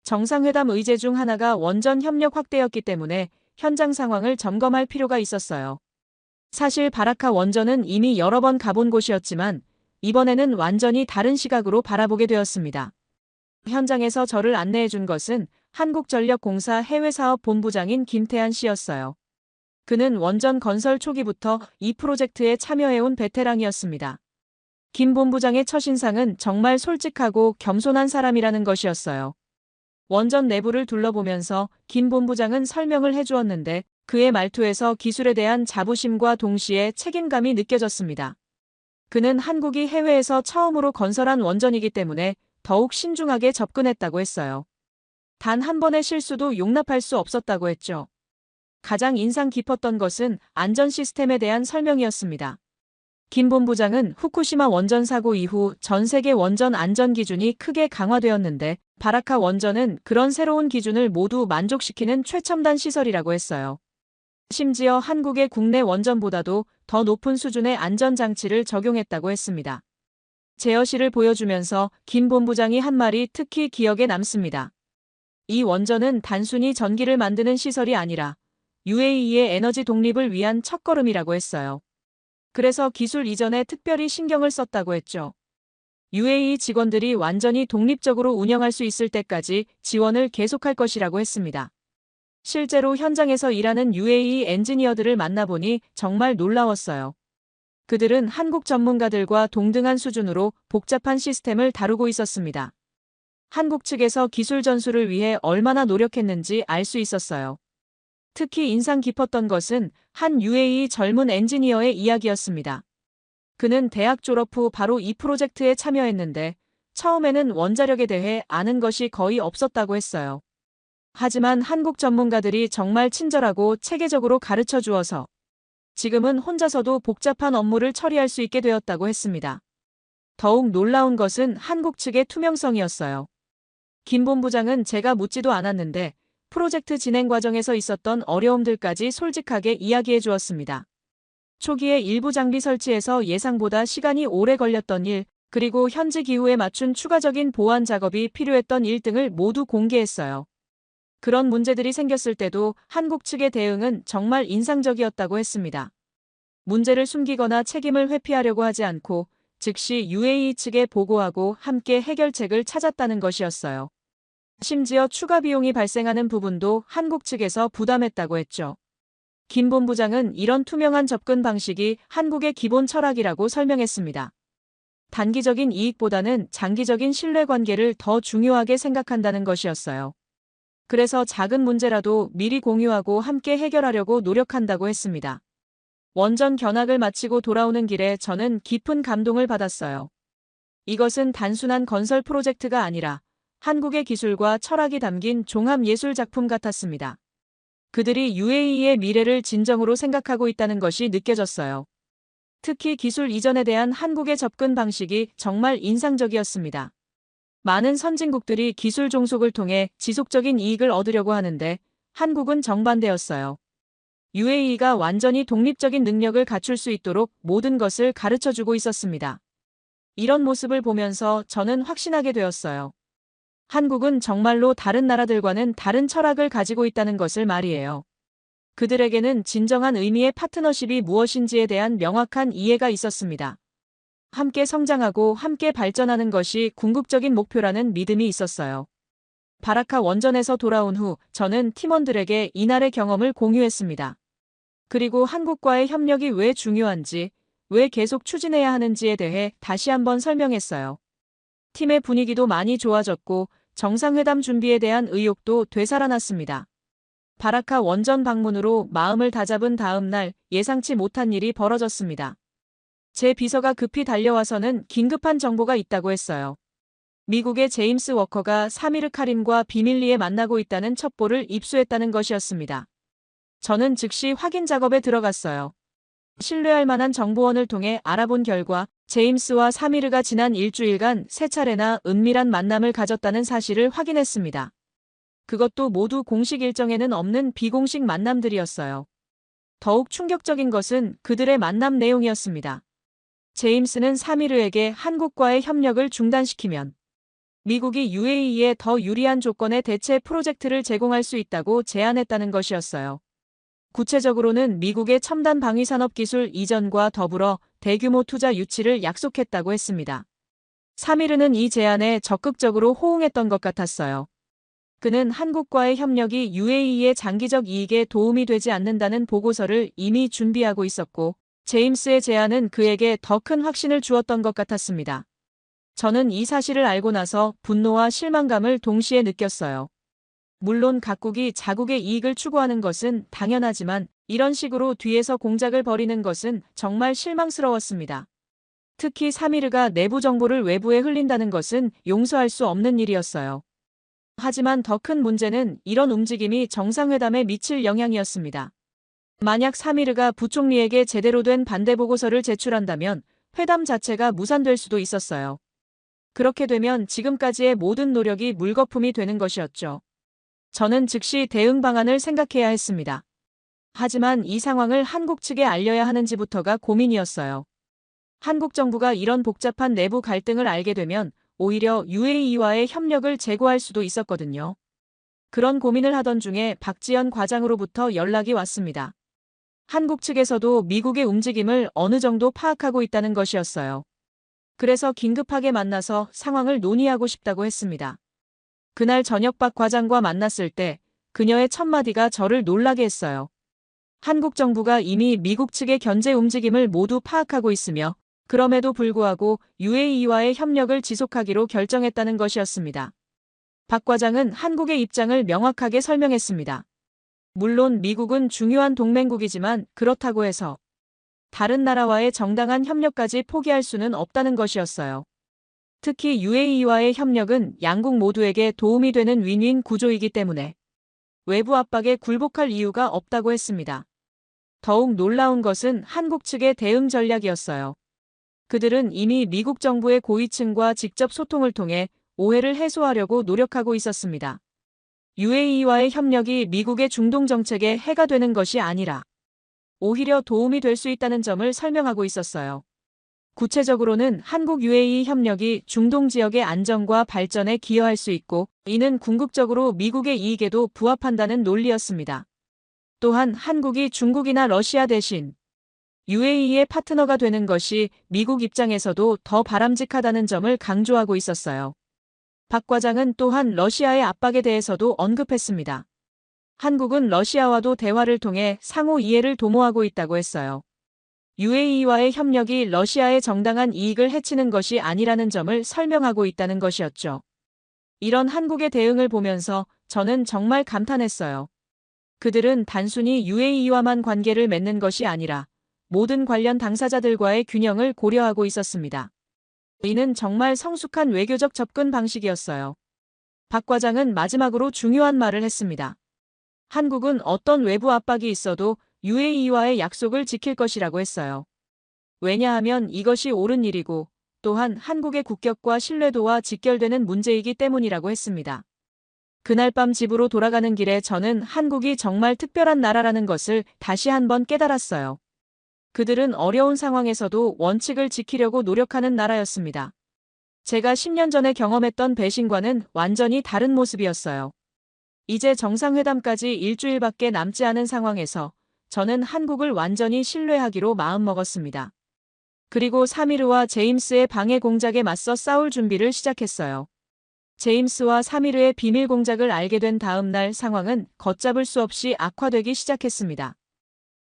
정상회담 의제 중 하나가 원전 협력 확대였기 때문에 현장 상황을 점검할 필요가 있었어요. 사실 바라카 원전은 이미 여러 번 가본 곳이었지만 이번에는 완전히 다른 시각으로 바라보게 되었습니다. 현장에서 저를 안내해 준 것은 한국전력공사 해외사업 본부장인 김태한 씨였어요. 그는 원전 건설 초기부터 이 프로젝트에 참여해온 베테랑이었습니다. 김 본부장의 첫인상은 정말 솔직하고 겸손한 사람이라는 것이었어요. 원전 내부를 둘러보면서 김 본부장은 설명을 해주었는데 그의 말투에서 기술에 대한 자부심과 동시에 책임감이 느껴졌습니다. 그는 한국이 해외에서 처음으로 건설한 원전이기 때문에 더욱 신중하게 접근했다고 했어요. 단 한 번의 실수도 용납할 수 없었다고 했죠. 가장 인상 깊었던 것은 안전 시스템에 대한 설명이었습니다. 김 본부장은 후쿠시마 원전 사고 이후 전 세계 원전 안전 기준이 크게 강화되었는데 바라카 원전은 그런 새로운 기준을 모두 만족시키는 최첨단 시설이라고 했어요. 심지어 한국의 국내 원전보다도 더 높은 수준의 안전장치를 적용했다고 했습니다. 제어실을 보여주면서 김 본부장이 한 말이 특히 기억에 남습니다. 이 원전은 단순히 전기를 만드는 시설이 아니라 UAE의 에너지 독립을 위한 첫걸음이라고 했어요. 그래서 기술 이전에 특별히 신경을 썼다고 했죠. UAE 직원들이 완전히 독립적으로 운영할 수 있을 때까지 지원을 계속할 것이라고 했습니다. 실제로 현장에서 일하는 UAE 엔지니어들을 만나보니 정말 놀라웠어요. 그들은 한국 전문가들과 동등한 수준으로 복잡한 시스템을 다루고 있었습니다. 한국 측에서 기술 전수를 위해 얼마나 노력했는지 알 수 있었어요. 특히 인상 깊었던 것은 한 UAE 젊은 엔지니어의 이야기였습니다. 그는 대학 졸업 후 바로 이 프로젝트에 참여했는데 처음에는 원자력에 대해 아는 것이 거의 없었다고 했어요. 하지만 한국 전문가들이 정말 친절하고 체계적으로 가르쳐 주어서 지금은 혼자서도 복잡한 업무를 처리할 수 있게 되었다고 했습니다. 더욱 놀라운 것은 한국 측의 투명성이었어요. 김 본부장은 제가 묻지도 않았는데 프로젝트 진행 과정에서 있었던 어려움들까지 솔직하게 이야기해 주었습니다. 초기에 일부 장비 설치에서 예상보다 시간이 오래 걸렸던 일, 그리고 현지 기후에 맞춘 추가적인 보완 작업이 필요했던 일 등을 모두 공개했어요. 그런 문제들이 생겼을 때도 한국 측의 대응은 정말 인상적이었다고 했습니다. 문제를 숨기거나 책임을 회피하려고 하지 않고 즉시 UAE 측에 보고하고 함께 해결책을 찾았다는 것이었어요. 심지어 추가 비용이 발생하는 부분도 한국 측에서 부담했다고 했죠. 김 본부장은 이런 투명한 접근 방식이 한국의 기본 철학이라고 설명했습니다. 단기적인 이익보다는 장기적인 신뢰관계를 더 중요하게 생각한다는 것이었어요. 그래서 작은 문제라도 미리 공유하고 함께 해결하려고 노력한다고 했습니다. 원전 견학을 마치고 돌아오는 길에 저는 깊은 감동을 받았어요. 이것은 단순한 건설 프로젝트가 아니라 한국의 기술과 철학이 담긴 종합예술 작품 같았습니다. 그들이 UAE의 미래를 진정으로 생각하고 있다는 것이 느껴졌어요. 특히 기술 이전에 대한 한국의 접근 방식이 정말 인상적이었습니다. 많은 선진국들이 기술 종속을 통해 지속적인 이익을 얻으려고 하는데 한국은 정반대였어요. UAE가 완전히 독립적인 능력을 갖출 수 있도록 모든 것을 가르쳐주고 있었습니다. 이런 모습을 보면서 저는 확신하게 되었어요. 한국은 정말로 다른 나라들과는 다른 철학을 가지고 있다는 것을 말이에요. 그들에게는 진정한 의미의 파트너십이 무엇인지에 대한 명확한 이해가 있었습니다. 함께 성장하고 함께 발전하는 것이 궁극적인 목표라는 믿음이 있었어요. 바라카 원전에서 돌아온 후 저는 팀원들에게 이날의 경험을 공유했습니다. 그리고 한국과의 협력이 왜 중요한지, 왜 계속 추진해야 하는지에 대해 다시 한번 설명했어요. 팀의 분위기도 많이 좋아졌고 정상회담 준비에 대한 의욕도 되살아났습니다. 바라카 원전 방문으로 마음을 다잡은 다음 날 예상치 못한 일이 벌어졌습니다. 제 비서가 급히 달려와서는 긴급한 정보가 있다고 했어요. 미국의 제임스 워커가 사미르 카림과 비밀리에 만나고 있다는 첩보를 입수했다는 것이었습니다. 저는 즉시 확인 작업에 들어갔어요. 신뢰할 만한 정보원을 통해 알아본 결과 제임스와 사미르가 지난 일주일간 세 차례나 은밀한 만남을 가졌다는 사실을 확인했습니다. 그것도 모두 공식 일정에는 없는 비공식 만남들이었어요. 더욱 충격적인 것은 그들의 만남 내용이었습니다. 제임스는 사미르에게 한국과의 협력을 중단시키면 미국이 UAE에 더 유리한 조건의 대체 프로젝트를 제공할 수 있다고 제안했다는 것이었어요. 구체적으로는 미국의 첨단 방위산업 기술 이전과 더불어 대규모 투자 유치를 약속했다고 했습니다. 사미르는 이 제안에 적극적으로 호응했던 것 같았어요. 그는 한국과의 협력이 UAE의 장기적 이익에 도움이 되지 않는다는 보고서를 이미 준비하고 있었고, 제임스의 제안은 그에게 더 큰 확신을 주었던 것 같았습니다. 저는 이 사실을 알고 나서 분노와 실망감을 동시에 느꼈어요. 물론 각국이 자국의 이익을 추구하는 것은 당연하지만 이런 식으로 뒤에서 공작을 벌이는 것은 정말 실망스러웠습니다. 특히 사미르가 내부 정보를 외부에 흘린다는 것은 용서할 수 없는 일이었어요. 하지만 더 큰 문제는 이런 움직임이 정상회담에 미칠 영향이었습니다. 만약 사미르가 부총리에게 제대로 된 반대 보고서를 제출한다면 회담 자체가 무산될 수도 있었어요. 그렇게 되면 지금까지의 모든 노력이 물거품이 되는 것이었죠. 저는 즉시 대응 방안을 생각해야 했습니다. 하지만 이 상황을 한국 측에 알려야 하는지부터가 고민이었어요. 한국 정부가 이런 복잡한 내부 갈등을 알게 되면 오히려 UAE와의 협력을 제고할 수도 있었거든요. 그런 고민을 하던 중에 박지연 과장으로부터 연락이 왔습니다. 한국 측에서도 미국의 움직임을 어느 정도 파악하고 있다는 것이었어요. 그래서 긴급하게 만나서 상황을 논의하고 싶다고 했습니다. 그날 저녁 박 과장과 만났을 때 그녀의 첫마디가 저를 놀라게 했어요. 한국 정부가 이미 미국 측의 견제 움직임을 모두 파악하고 있으며 그럼에도 불구하고 UAE와의 협력을 지속하기로 결정했다는 것이었습니다. 박 과장은 한국의 입장을 명확하게 설명했습니다. 물론 미국은 중요한 동맹국이지만 그렇다고 해서 다른 나라와의 정당한 협력까지 포기할 수는 없다는 것이었어요. 특히 UAE와의 협력은 양국 모두에게 도움이 되는 윈윈 구조이기 때문에 외부 압박에 굴복할 이유가 없다고 했습니다. 더욱 놀라운 것은 한국 측의 대응 전략이었어요. 그들은 이미 미국 정부의 고위층과 직접 소통을 통해 오해를 해소하려고 노력하고 있었습니다. UAE와의 협력이 미국의 중동 정책에 해가 되는 것이 아니라 오히려 도움이 될 수 있다는 점을 설명하고 있었어요. 구체적으로는 한국 UAE 협력이 중동 지역의 안정과 발전에 기여할 수 있고 이는 궁극적으로 미국의 이익에도 부합한다는 논리였습니다. 또한 한국이 중국이나 러시아 대신 UAE의 파트너가 되는 것이 미국 입장에서도 더 바람직하다는 점을 강조하고 있었어요. 박 과장은 또한 러시아의 압박에 대해서도 언급했습니다. 한국은 러시아와도 대화를 통해 상호 이해를 도모하고 있다고 했어요. UAE와의 협력이 러시아의 정당한 이익을 해치는 것이 아니라는 점을 설명하고 있다는 것이었죠. 이런 한국의 대응을 보면서 저는 정말 감탄했어요. 그들은 단순히 UAE와만 관계를 맺는 것이 아니라 모든 관련 당사자들과의 균형을 고려하고 있었습니다. 이는 정말 성숙한 외교적 접근 방식이었어요. 박 과장은 마지막으로 중요한 말을 했습니다. 한국은 어떤 외부 압박이 있어도 UAE와의 약속을 지킬 것이라고 했어요. 왜냐하면 이것이 옳은 일이고 또한 한국의 국격과 신뢰도와 직결되는 문제이기 때문이라고 했습니다. 그날 밤 집으로 돌아가는 길에 저는 한국이 정말 특별한 나라라는 것을 다시 한번 깨달았어요. 그들은 어려운 상황에서도 원칙을 지키려고 노력하는 나라였습니다. 제가 10년 전에 경험했던 배신과는 완전히 다른 모습이었어요. 이제 정상회담까지 일주일밖에 남지 않은 상황에서 저는 한국을 완전히 신뢰하기로 마음먹었습니다. 그리고 사미르와 제임스의 방해 공작에 맞서 싸울 준비를 시작했어요. 제임스와 사미르의 비밀 공작을 알게 된 다음 날 상황은 걷잡을 수 없이 악화되기 시작했습니다.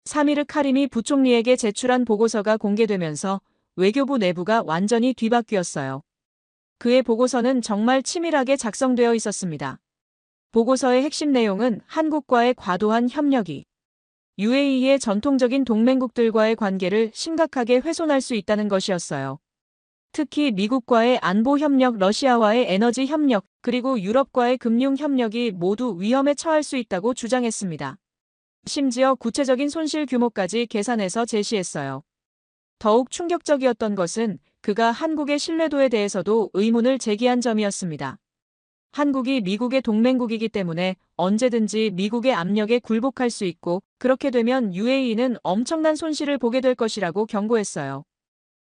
사미르 카림이 부총리에게 제출한 보고서가 공개되면서 외교부 내부가 완전히 뒤바뀌었어요. 그의 보고서는 정말 치밀하게 작성되어 있었습니다. 보고서의 핵심 내용은 한국과의 과도한 협력이 UAE의 전통적인 동맹국들과의 관계를 심각하게 훼손할 수 있다는 것이었어요. 특히 미국과의 안보 협력, 러시아와의 에너지 협력, 그리고 유럽과의 금융 협력이 모두 위험에 처할 수 있다고 주장했습니다. 심지어 구체적인 손실 규모까지 계산해서 제시했어요. 더욱 충격적이었던 것은 그가 한국의 신뢰도에 대해서도 의문을 제기한 점이었습니다. 한국이 미국의 동맹국이기 때문에 언제든지 미국의 압력에 굴복할 수 있고 그렇게 되면 UAE는 엄청난 손실을 보게 될 것이라고 경고했어요.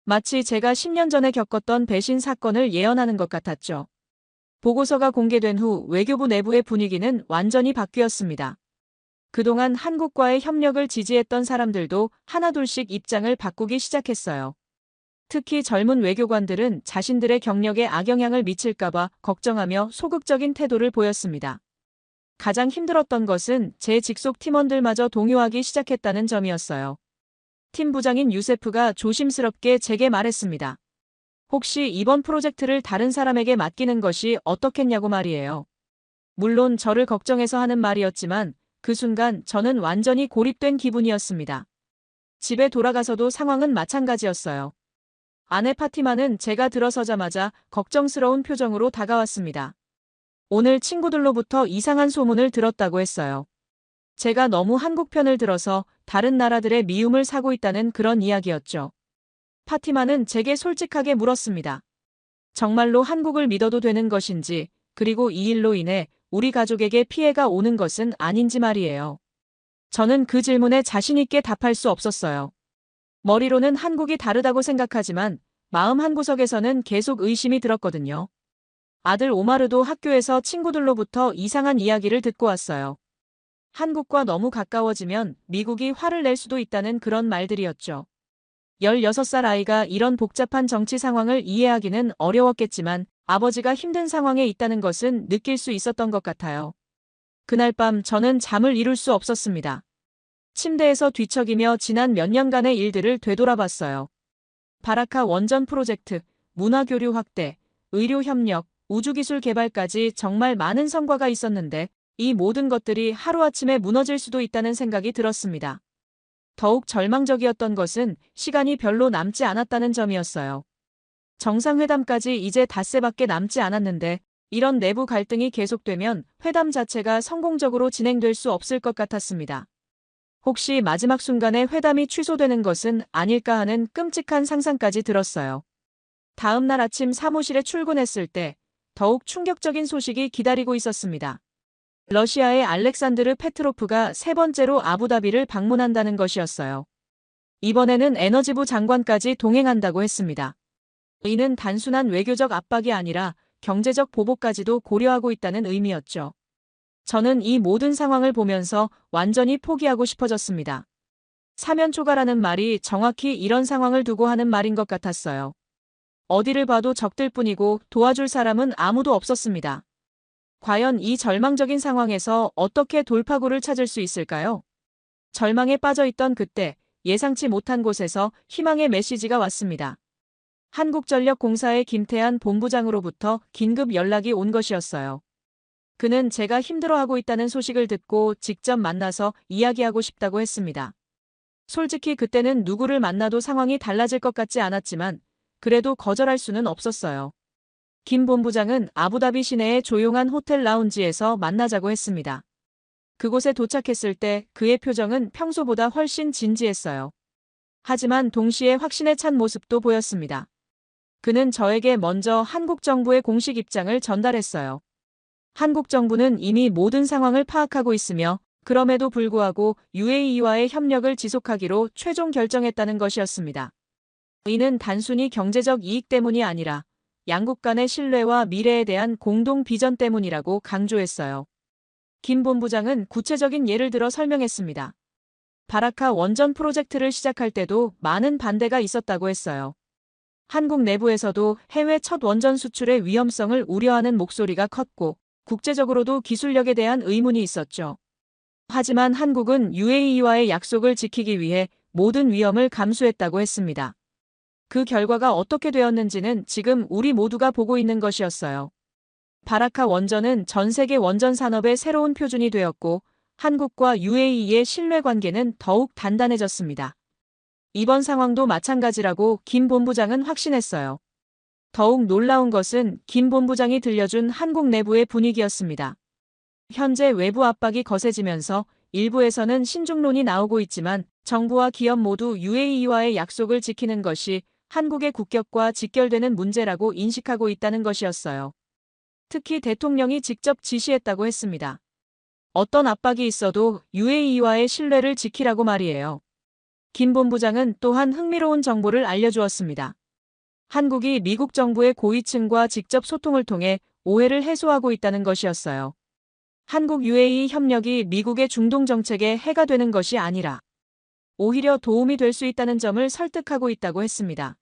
마치 제가 10년 전에 겪었던 배신 사건을 예언하는 것 같았죠. 보고서가 공개된 후 외교부 내부의 분위기는 완전히 바뀌었습니다. 그동안 한국과의 협력을 지지했던 사람들도 하나둘씩 입장을 바꾸기 시작했어요. 특히 젊은 외교관들은 자신들의 경력에 악영향을 미칠까봐 걱정하며 소극적인 태도를 보였습니다. 가장 힘들었던 것은 제 직속 팀원들마저 동요하기 시작했다는 점이었어요. 팀 부장인 유세프가 조심스럽게 제게 말했습니다. 혹시 이번 프로젝트를 다른 사람에게 맡기는 것이 어떻겠냐고 말이에요. 물론 저를 걱정해서 하는 말이었지만 그 순간 저는 완전히 고립된 기분이었습니다. 집에 돌아가서도 상황은 마찬가지였어요. 아내 파티마는 제가 들어서자마자 걱정스러운 표정으로 다가왔습니다. 오늘 친구들로부터 이상한 소문을 들었다고 했어요. 제가 너무 한국 편을 들어서 다른 나라들의 미움을 사고 있다는 그런 이야기였죠. 파티마는 제게 솔직하게 물었습니다. 정말로 한국을 믿어도 되는 것인지, 그리고 이 일로 인해 우리 가족에게 피해가 오는 것은 아닌지 말이에요. 저는 그 질문에 자신 있게 답할 수 없었어요. 머리로는 한국이 다르다고 생각하지만 마음 한구석에서는 계속 의심이 들었거든요. 아들 오마르도 학교에서 친구들로부터 이상한 이야기를 듣고 왔어요. 한국과 너무 가까워지면 미국이 화를 낼 수도 있다는 그런 말들이었죠. 16살 아이가 이런 복잡한 정치 상황을 이해하기는 어려웠겠지만 아버지가 힘든 상황에 있다는 것은 느낄 수 있었던 것 같아요. 그날 밤 저는 잠을 이룰 수 없었습니다. 침대에서 뒤척이며 지난 몇 년간의 일들을 되돌아봤어요. 바라카 원전 프로젝트, 문화교류 확대, 의료협력, 우주기술 개발까지 정말 많은 성과가 있었는데 이 모든 것들이 하루아침에 무너질 수도 있다는 생각이 들었습니다. 더욱 절망적이었던 것은 시간이 별로 남지 않았다는 점이었어요. 정상회담까지 이제 닷새밖에 남지 않았는데 이런 내부 갈등이 계속되면 회담 자체가 성공적으로 진행될 수 없을 것 같았습니다. 혹시 마지막 순간에 회담이 취소되는 것은 아닐까 하는 끔찍한 상상까지 들었어요. 다음 날 아침 사무실에 출근했을 때 더욱 충격적인 소식이 기다리고 있었습니다. 러시아의 알렉산드르 페트로프가 세 번째로 아부다비를 방문한다는 것이었어요. 이번에는 에너지부 장관까지 동행한다고 했습니다. 이는 단순한 외교적 압박이 아니라 경제적 보복까지도 고려하고 있다는 의미였죠. 저는 이 모든 상황을 보면서 완전히 포기하고 싶어졌습니다. 사면초가라는 말이 정확히 이런 상황을 두고 하는 말인 것 같았어요. 어디를 봐도 적들 뿐이고 도와줄 사람은 아무도 없었습니다. 과연 이 절망적인 상황에서 어떻게 돌파구를 찾을 수 있을까요? 절망에 빠져있던 그때 예상치 못한 곳에서 희망의 메시지가 왔습니다. 한국전력공사의 김태한 본부장으로부터 긴급 연락이 온 것이었어요. 그는 제가 힘들어하고 있다는 소식을 듣고 직접 만나서 이야기하고 싶다고 했습니다. 솔직히 그때는 누구를 만나도 상황이 달라질 것 같지 않았지만 그래도 거절할 수는 없었어요. 김 본부장은 아부다비 시내의 조용한 호텔 라운지에서 만나자고 했습니다. 그곳에 도착했을 때 그의 표정은 평소보다 훨씬 진지했어요. 하지만 동시에 확신에 찬 모습도 보였습니다. 그는 저에게 먼저 한국 정부의 공식 입장을 전달했어요. 한국 정부는 이미 모든 상황을 파악하고 있으며 그럼에도 불구하고 UAE와의 협력을 지속하기로 최종 결정했다는 것이었습니다. 이는 단순히 경제적 이익 때문이 아니라 양국 간의 신뢰와 미래에 대한 공동 비전 때문이라고 강조했어요. 김 본부장은 구체적인 예를 들어 설명했습니다. 바라카 원전 프로젝트를 시작할 때도 많은 반대가 있었다고 했어요. 한국 내부에서도 해외 첫 원전 수출의 위험성을 우려하는 목소리가 컸고 국제적으로도 기술력에 대한 의문이 있었죠. 하지만 한국은 UAE와의 약속을 지키기 위해 모든 위험을 감수했다고 했습니다. 그 결과가 어떻게 되었는지는 지금 우리 모두가 보고 있는 것이었어요. 바라카 원전은 전 세계 원전 산업의 새로운 표준이 되었고 한국과 UAE의 신뢰 관계는 더욱 단단해졌습니다. 이번 상황도 마찬가지라고 김 본부장은 확신했어요. 더욱 놀라운 것은 김 본부장이 들려준 한국 내부의 분위기였습니다. 현재 외부 압박이 거세지면서 일부에서는 신중론이 나오고 있지만 정부와 기업 모두 UAE와의 약속을 지키는 것이 한국의 국격과 직결되는 문제라고 인식하고 있다는 것이었어요. 특히 대통령이 직접 지시했다고 했습니다. 어떤 압박이 있어도 UAE와의 신뢰를 지키라고 말이에요. 김 본부장은 또한 흥미로운 정보를 알려주었습니다. 한국이 미국 정부의 고위층과 직접 소통을 통해 오해를 해소하고 있다는 것이었어요. 한국 UAE 협력이 미국의 중동 정책에 해가 되는 것이 아니라 오히려 도움이 될 수 있다는 점을 설득하고 있다고 했습니다.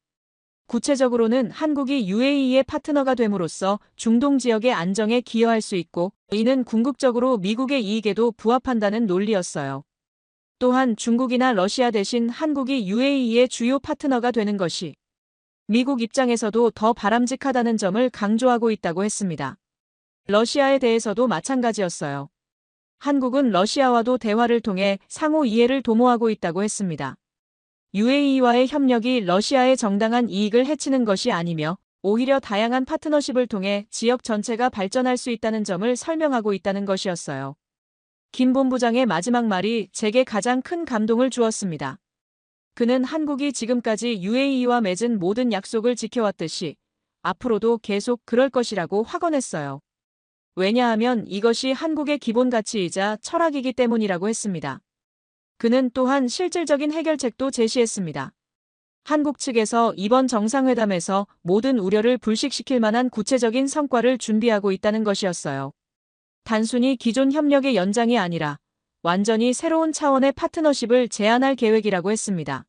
구체적으로는 한국이 UAE의 파트너가 됨으로써 중동 지역의 안정에 기여할 수 있고 이는 궁극적으로 미국의 이익에도 부합한다는 논리였어요. 또한 중국이나 러시아 대신 한국이 UAE의 주요 파트너가 되는 것이 미국 입장에서도 더 바람직하다는 점을 강조하고 있다고 했습니다. 러시아에 대해서도 마찬가지였어요. 한국은 러시아와도 대화를 통해 상호 이해를 도모하고 있다고 했습니다. UAE와의 협력이 러시아의 정당한 이익을 해치는 것이 아니며 오히려 다양한 파트너십을 통해 지역 전체가 발전할 수 있다는 점을 설명하고 있다는 것이었어요. 김 본부장의 마지막 말이 제게 가장 큰 감동을 주었습니다. 그는 한국이 지금까지 UAE와 맺은 모든 약속을 지켜왔듯이 앞으로도 계속 그럴 것이라고 확언했어요. 왜냐하면 이것이 한국의 기본 가치이자 철학이기 때문이라고 했습니다. 그는 또한 실질적인 해결책도 제시했습니다. 한국 측에서 이번 정상회담에서 모든 우려를 불식시킬 만한 구체적인 성과를 준비하고 있다는 것이었어요. 단순히 기존 협력의 연장이 아니라 완전히 새로운 차원의 파트너십을 제안할 계획이라고 했습니다.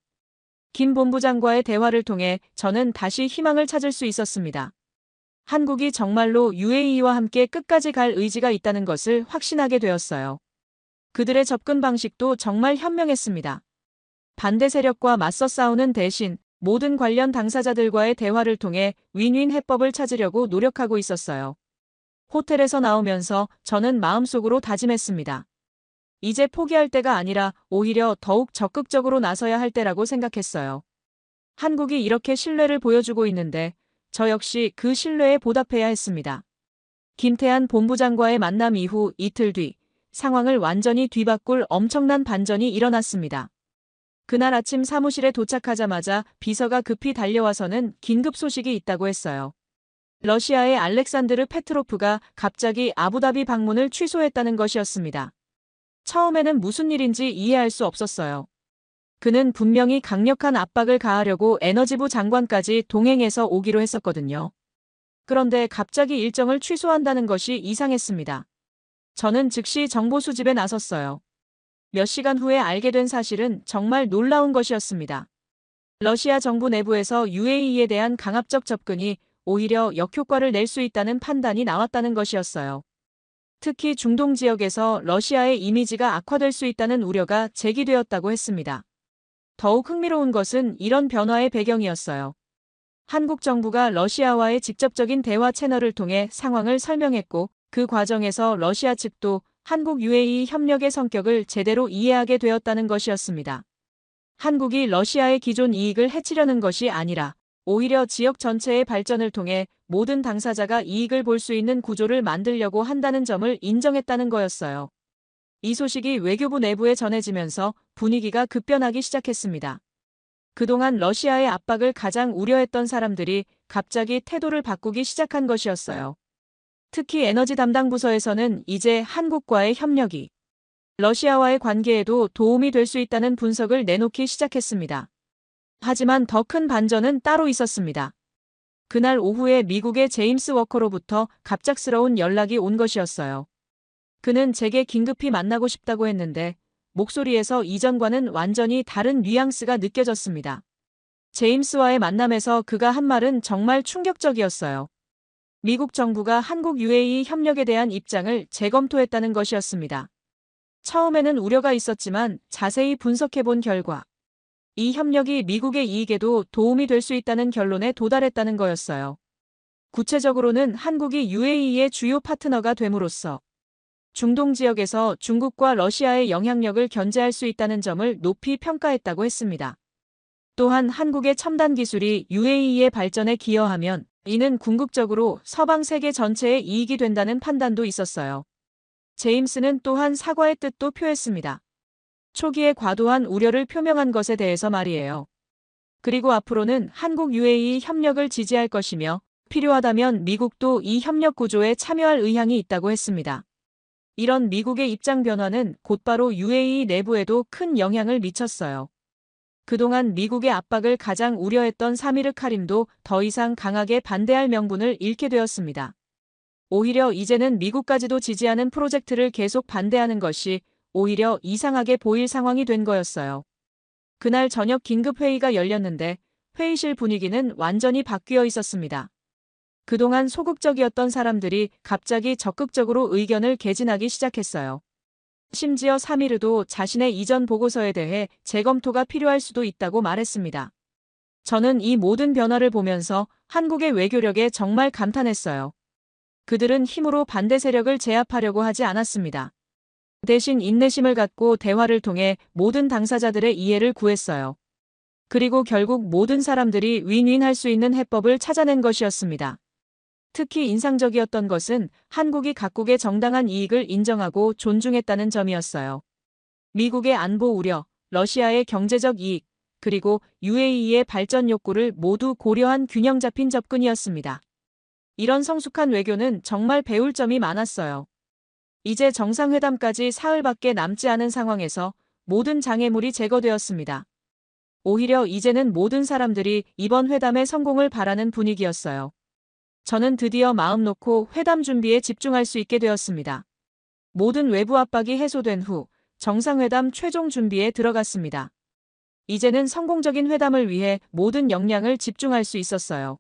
김 본부장과의 대화를 통해 저는 다시 희망을 찾을 수 있었습니다. 한국이 정말로 UAE와 함께 끝까지 갈 의지가 있다는 것을 확신하게 되었어요. 그들의 접근 방식도 정말 현명했습니다. 반대 세력과 맞서 싸우는 대신 모든 관련 당사자들과의 대화를 통해 윈윈 해법을 찾으려고 노력하고 있었어요. 호텔에서 나오면서 저는 마음속으로 다짐했습니다. 이제 포기할 때가 아니라 오히려 더욱 적극적으로 나서야 할 때라고 생각했어요. 한국이 이렇게 신뢰를 보여주고 있는데 저 역시 그 신뢰에 보답해야 했습니다. 김태한 본부장과의 만남 이후 이틀 뒤 상황을 완전히 뒤바꿀 엄청난 반전이 일어났습니다. 그날 아침 사무실에 도착하자마자 비서가 급히 달려와서는 긴급 소식이 있다고 했어요. 러시아의 알렉산드르 페트로프가 갑자기 아부다비 방문을 취소했다는 것이었습니다. 처음에는 무슨 일인지 이해할 수 없었어요. 그는 분명히 강력한 압박을 가하려고 에너지부 장관까지 동행해서 오기로 했었거든요. 그런데 갑자기 일정을 취소한다는 것이 이상했습니다. 저는 즉시 정보 수집에 나섰어요. 몇 시간 후에 알게 된 사실은 정말 놀라운 것이었습니다. 러시아 정부 내부에서 UAE에 대한 강압적 접근이 오히려 역효과를 낼 수 있다는 판단이 나왔다는 것이었어요. 특히 중동 지역에서 러시아의 이미지가 악화될 수 있다는 우려가 제기되었다고 했습니다. 더욱 흥미로운 것은 이런 변화의 배경이었어요. 한국 정부가 러시아와의 직접적인 대화 채널을 통해 상황을 설명했고 그 과정에서 러시아 측도 한국 UAE 협력의 성격을 제대로 이해하게 되었다는 것이었습니다. 한국이 러시아의 기존 이익을 해치려는 것이 아니라 오히려 지역 전체의 발전을 통해 모든 당사자가 이익을 볼 수 있는 구조를 만들려고 한다는 점을 인정했다는 거였어요. 이 소식이 외교부 내부에 전해지면서 분위기가 급변하기 시작했습니다. 그동안 러시아의 압박을 가장 우려했던 사람들이 갑자기 태도를 바꾸기 시작한 것이었어요. 특히 에너지 담당 부서에서는 이제 한국과의 협력이 러시아와의 관계에도 도움이 될 수 있다는 분석을 내놓기 시작했습니다. 하지만 더 큰 반전은 따로 있었습니다. 그날 오후에 미국의 제임스 워커로부터 갑작스러운 연락이 온 것이었어요. 그는 제게 긴급히 만나고 싶다고 했는데 목소리에서 이전과는 완전히 다른 뉘앙스가 느껴졌습니다. 제임스와의 만남에서 그가 한 말은 정말 충격적이었어요. 미국 정부가 한국 UAE 협력에 대한 입장을 재검토했다는 것이었습니다. 처음에는 우려가 있었지만 자세히 분석해본 결과 이 협력이 미국의 이익에도 도움이 될 수 있다는 결론에 도달했다는 거였어요. 구체적으로는 한국이 UAE의 주요 파트너가 됨으로써 중동 지역에서 중국과 러시아의 영향력을 견제할 수 있다는 점을 높이 평가했다고 했습니다. 또한 한국의 첨단 기술이 UAE의 발전에 기여하면 이는 궁극적으로 서방 세계 전체의 이익이 된다는 판단도 있었어요. 제임스는 또한 사과의 뜻도 표했습니다. 초기에 과도한 우려를 표명한 것에 대해서 말이에요. 그리고 앞으로는 한국 UAE 협력을 지지할 것이며 필요하다면 미국도 이 협력 구조에 참여할 의향이 있다고 했습니다. 이런 미국의 입장 변화는 곧바로 UAE 내부에도 큰 영향을 미쳤어요. 그동안 미국의 압박을 가장 우려했던 사미르 카림도 더 이상 강하게 반대할 명분을 잃게 되었습니다. 오히려 이제는 미국까지도 지지하는 프로젝트를 계속 반대하는 것이 오히려 이상하게 보일 상황이 된 거였어요. 그날 저녁 긴급회의가 열렸는데 회의실 분위기는 완전히 바뀌어 있었습니다. 그동안 소극적이었던 사람들이 갑자기 적극적으로 의견을 개진하기 시작했어요. 심지어 사미르도 자신의 이전 보고서에 대해 재검토가 필요할 수도 있다고 말했습니다. 저는 이 모든 변화를 보면서 한국의 외교력에 정말 감탄했어요. 그들은 힘으로 반대 세력을 제압하려고 하지 않았습니다. 대신 인내심을 갖고 대화를 통해 모든 당사자들의 이해를 구했어요. 그리고 결국 모든 사람들이 윈윈할 수 있는 해법을 찾아낸 것이었습니다. 특히 인상적이었던 것은 한국이 각국의 정당한 이익을 인정하고 존중했다는 점이었어요. 미국의 안보 우려, 러시아의 경제적 이익, 그리고 UAE의 발전 욕구를 모두 고려한 균형 잡힌 접근이었습니다. 이런 성숙한 외교는 정말 배울 점이 많았어요. 이제 정상회담까지 사흘밖에 남지 않은 상황에서 모든 장애물이 제거되었습니다. 오히려 이제는 모든 사람들이 이번 회담의 성공을 바라는 분위기였어요. 저는 드디어 마음 놓고 회담 준비에 집중할 수 있게 되었습니다. 모든 외부 압박이 해소된 후 정상회담 최종 준비에 들어갔습니다. 이제는 성공적인 회담을 위해 모든 역량을 집중할 수 있었어요.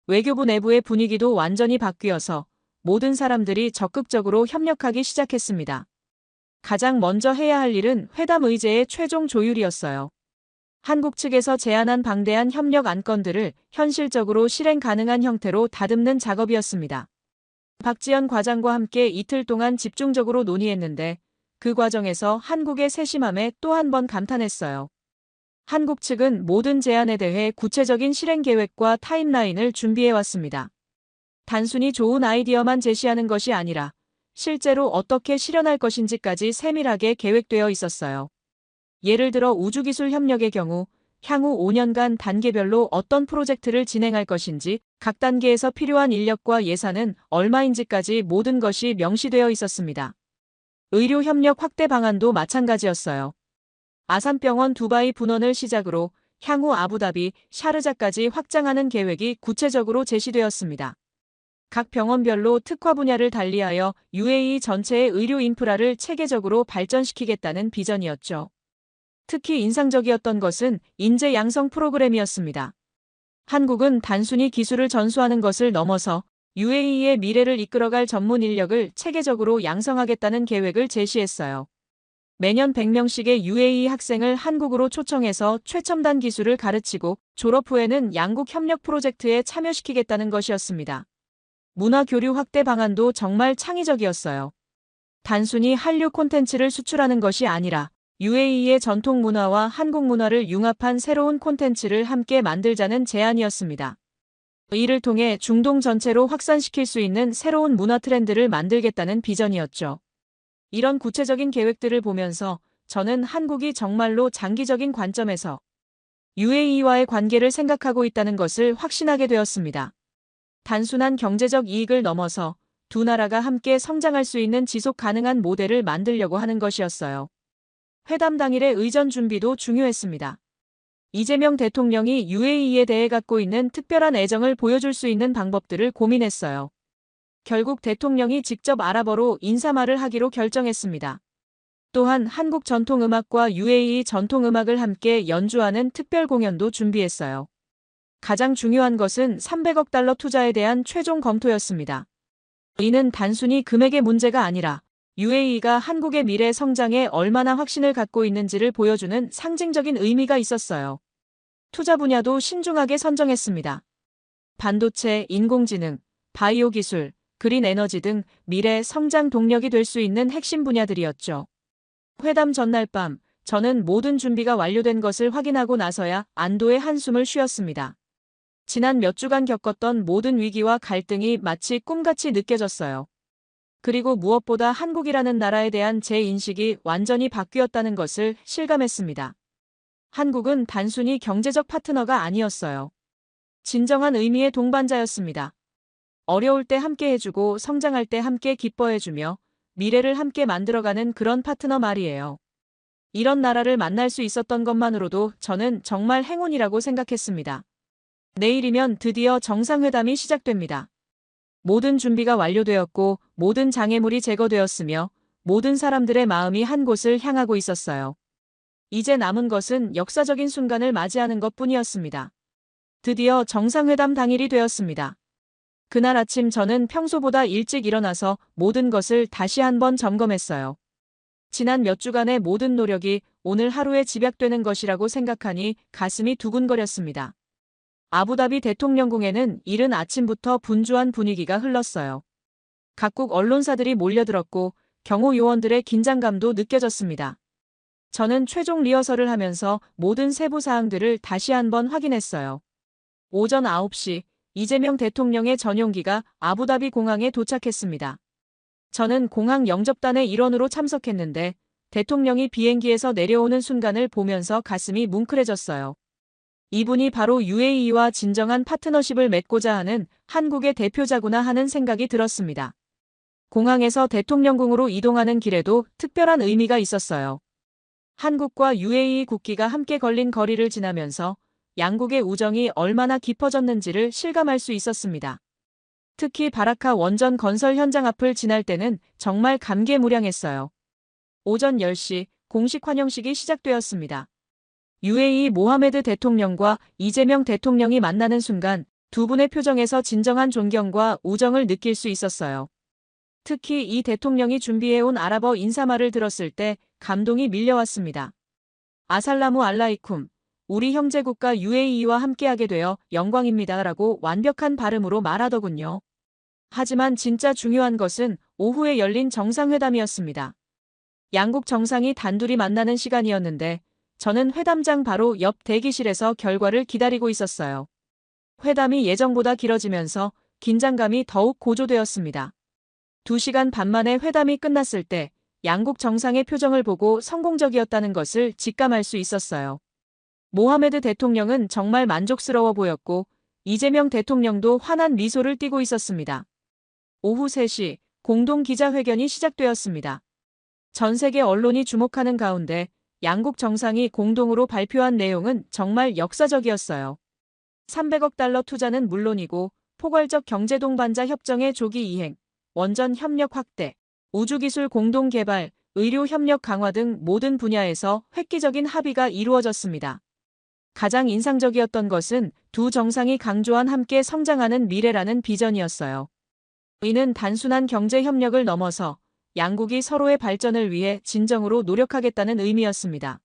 외교부 내부의 분위기도 완전히 바뀌어서 모든 사람들이 적극적으로 협력하기 시작했습니다. 가장 먼저 해야 할 일은 회담 의제의 최종 조율이었어요. 한국 측에서 제안한 방대한 협력 안건들을 현실적으로 실행 가능한 형태로 다듬는 작업이었습니다. 박지연 과장과 함께 이틀 동안 집중적으로 논의했는데 그 과정에서 한국의 세심함에 또 한 번 감탄했어요. 한국 측은 모든 제안에 대해 구체적인 실행 계획과 타임라인을 준비해왔습니다. 단순히 좋은 아이디어만 제시하는 것이 아니라 실제로 어떻게 실현할 것인지까지 세밀하게 계획되어 있었어요. 예를 들어 우주기술 협력의 경우 향후 5년간 단계별로 어떤 프로젝트를 진행할 것인지, 각 단계에서 필요한 인력과 예산은 얼마인지까지 모든 것이 명시되어 있었습니다. 의료 협력 확대 방안도 마찬가지였어요. 아산병원 두바이 분원을 시작으로 향후 아부다비, 샤르자까지 확장하는 계획이 구체적으로 제시되었습니다. 각 병원별로 특화 분야를 달리하여 UAE 전체의 의료 인프라를 체계적으로 발전시키겠다는 비전이었죠. 특히 인상적이었던 것은 인재 양성 프로그램이었습니다. 한국은 단순히 기술을 전수하는 것을 넘어서 UAE의 미래를 이끌어갈 전문 인력을 체계적으로 양성하겠다는 계획을 제시했어요. 매년 100명씩의 UAE 학생을 한국으로 초청해서 최첨단 기술을 가르치고 졸업 후에는 양국 협력 프로젝트에 참여시키겠다는 것이었습니다. 문화 교류 확대 방안도 정말 창의적이었어요. 단순히 한류 콘텐츠를 수출하는 것이 아니라 UAE의 전통 문화와 한국 문화를 융합한 새로운 콘텐츠를 함께 만들자는 제안이었습니다. 이를 통해 중동 전체로 확산시킬 수 있는 새로운 문화 트렌드를 만들겠다는 비전이었죠. 이런 구체적인 계획들을 보면서 저는 한국이 정말로 장기적인 관점에서 UAE와의 관계를 생각하고 있다는 것을 확신하게 되었습니다. 단순한 경제적 이익을 넘어서 두 나라가 함께 성장할 수 있는 지속 가능한 모델을 만들려고 하는 것이었어요. 회담 당일의 의전 준비도 중요했습니다. 이재명 대통령이 UAE에 대해 갖고 있는 특별한 애정을 보여줄 수 있는 방법들을 고민했어요. 결국 대통령이 직접 아랍어로 인사말을 하기로 결정했습니다. 또한 한국 전통음악과 UAE 전통음악을 함께 연주하는 특별 공연도 준비했어요. 가장 중요한 것은 300억 달러 투자에 대한 최종 검토였습니다. 이는 단순히 금액의 문제가 아니라 UAE가 한국의 미래 성장에 얼마나 확신을 갖고 있는지를 보여주는 상징적인 의미가 있었어요. 투자 분야도 신중하게 선정했습니다. 반도체, 인공지능, 바이오 기술, 그린 에너지 등 미래 성장 동력이 될 수 있는 핵심 분야들이었죠. 회담 전날 밤, 저는 모든 준비가 완료된 것을 확인하고 나서야 안도의 한숨을 쉬었습니다. 지난 몇 주간 겪었던 모든 위기와 갈등이 마치 꿈같이 느껴졌어요. 그리고 무엇보다 한국이라는 나라에 대한 제 인식이 완전히 바뀌었다는 것을 실감했습니다. 한국은 단순히 경제적 파트너가 아니었어요. 진정한 의미의 동반자였습니다. 어려울 때 함께 해주고 성장할 때 함께 기뻐해주며 미래를 함께 만들어가는 그런 파트너 말이에요. 이런 나라를 만날 수 있었던 것만으로도 저는 정말 행운이라고 생각했습니다. 내일이면 드디어 정상회담이 시작됩니다. 모든 준비가 완료되었고 모든 장애물이 제거되었으며 모든 사람들의 마음이 한 곳을 향하고 있었어요. 이제 남은 것은 역사적인 순간을 맞이하는 것뿐이었습니다. 드디어 정상회담 당일이 되었습니다. 그날 아침 저는 평소보다 일찍 일어나서 모든 것을 다시 한번 점검했어요. 지난 몇 주간의 모든 노력이 오늘 하루에 집약되는 것이라고 생각하니 가슴이 두근거렸습니다. 아부다비 대통령궁에는 이른 아침부터 분주한 분위기가 흘렀어요. 각국 언론사들이 몰려들었고 경호 요원들의 긴장감도 느껴졌습니다. 저는 최종 리허설을 하면서 모든 세부 사항들을 다시 한번 확인했어요. 오전 9시 이재명 대통령의 전용기가 아부다비 공항에 도착했습니다. 저는 공항 영접단의 일원으로 참석했는데 대통령이 비행기에서 내려오는 순간을 보면서 가슴이 뭉클해졌어요. 이분이 바로 UAE와 진정한 파트너십을 맺고자 하는 한국의 대표자구나 하는 생각이 들었습니다. 공항에서 대통령궁으로 이동하는 길에도 특별한 의미가 있었어요. 한국과 UAE 국기가 함께 걸린 거리를 지나면서 양국의 우정이 얼마나 깊어졌는지를 실감할 수 있었습니다. 특히 바라카 원전 건설 현장 앞을 지날 때는 정말 감개무량했어요. 오전 10시 공식 환영식이 시작되었습니다. UAE 모하메드 대통령과 이재명 대통령이 만나는 순간 두 분의 표정에서 진정한 존경과 우정을 느낄 수 있었어요. 특히 이 대통령이 준비해온 아랍어 인사말을 들었을 때 감동이 밀려왔습니다. 아살라무 알라이쿰, 우리 형제국가 UAE와 함께하게 되어 영광입니다 라고 완벽한 발음으로 말하더군요. 하지만 진짜 중요한 것은 오후에 열린 정상회담이었습니다. 양국 정상이 단둘이 만나는 시간이었는데 저는 회담장 바로 옆 대기실에서 결과를 기다리고 있었어요. 회담이 예정보다 길어지면서 긴장감이 더욱 고조되었습니다. 2시간 반 만에 회담이 끝났을 때 양국 정상의 표정을 보고 성공적이었다는 것을 직감할 수 있었어요. 모하메드 대통령은 정말 만족스러워 보였고 이재명 대통령도 환한 미소를 띠고 있었습니다. 오후 3시 공동 기자회견이 시작되었습니다. 전 세계 언론이 주목하는 가운데 양국 정상이 공동으로 발표한 내용은 정말 역사적이었어요. 300억 달러 투자는 물론이고 포괄적 경제 동반자 협정의 조기 이행, 원전 협력 확대, 우주기술 공동 개발, 의료 협력 강화 등 모든 분야에서 획기적인 합의가 이루어졌습니다. 가장 인상적이었던 것은 두 정상이 강조한 함께 성장하는 미래라는 비전이었어요. 이는 단순한 경제 협력을 넘어서 양국이 서로의 발전을 위해 진정으로 노력하겠다는 의미였습니다.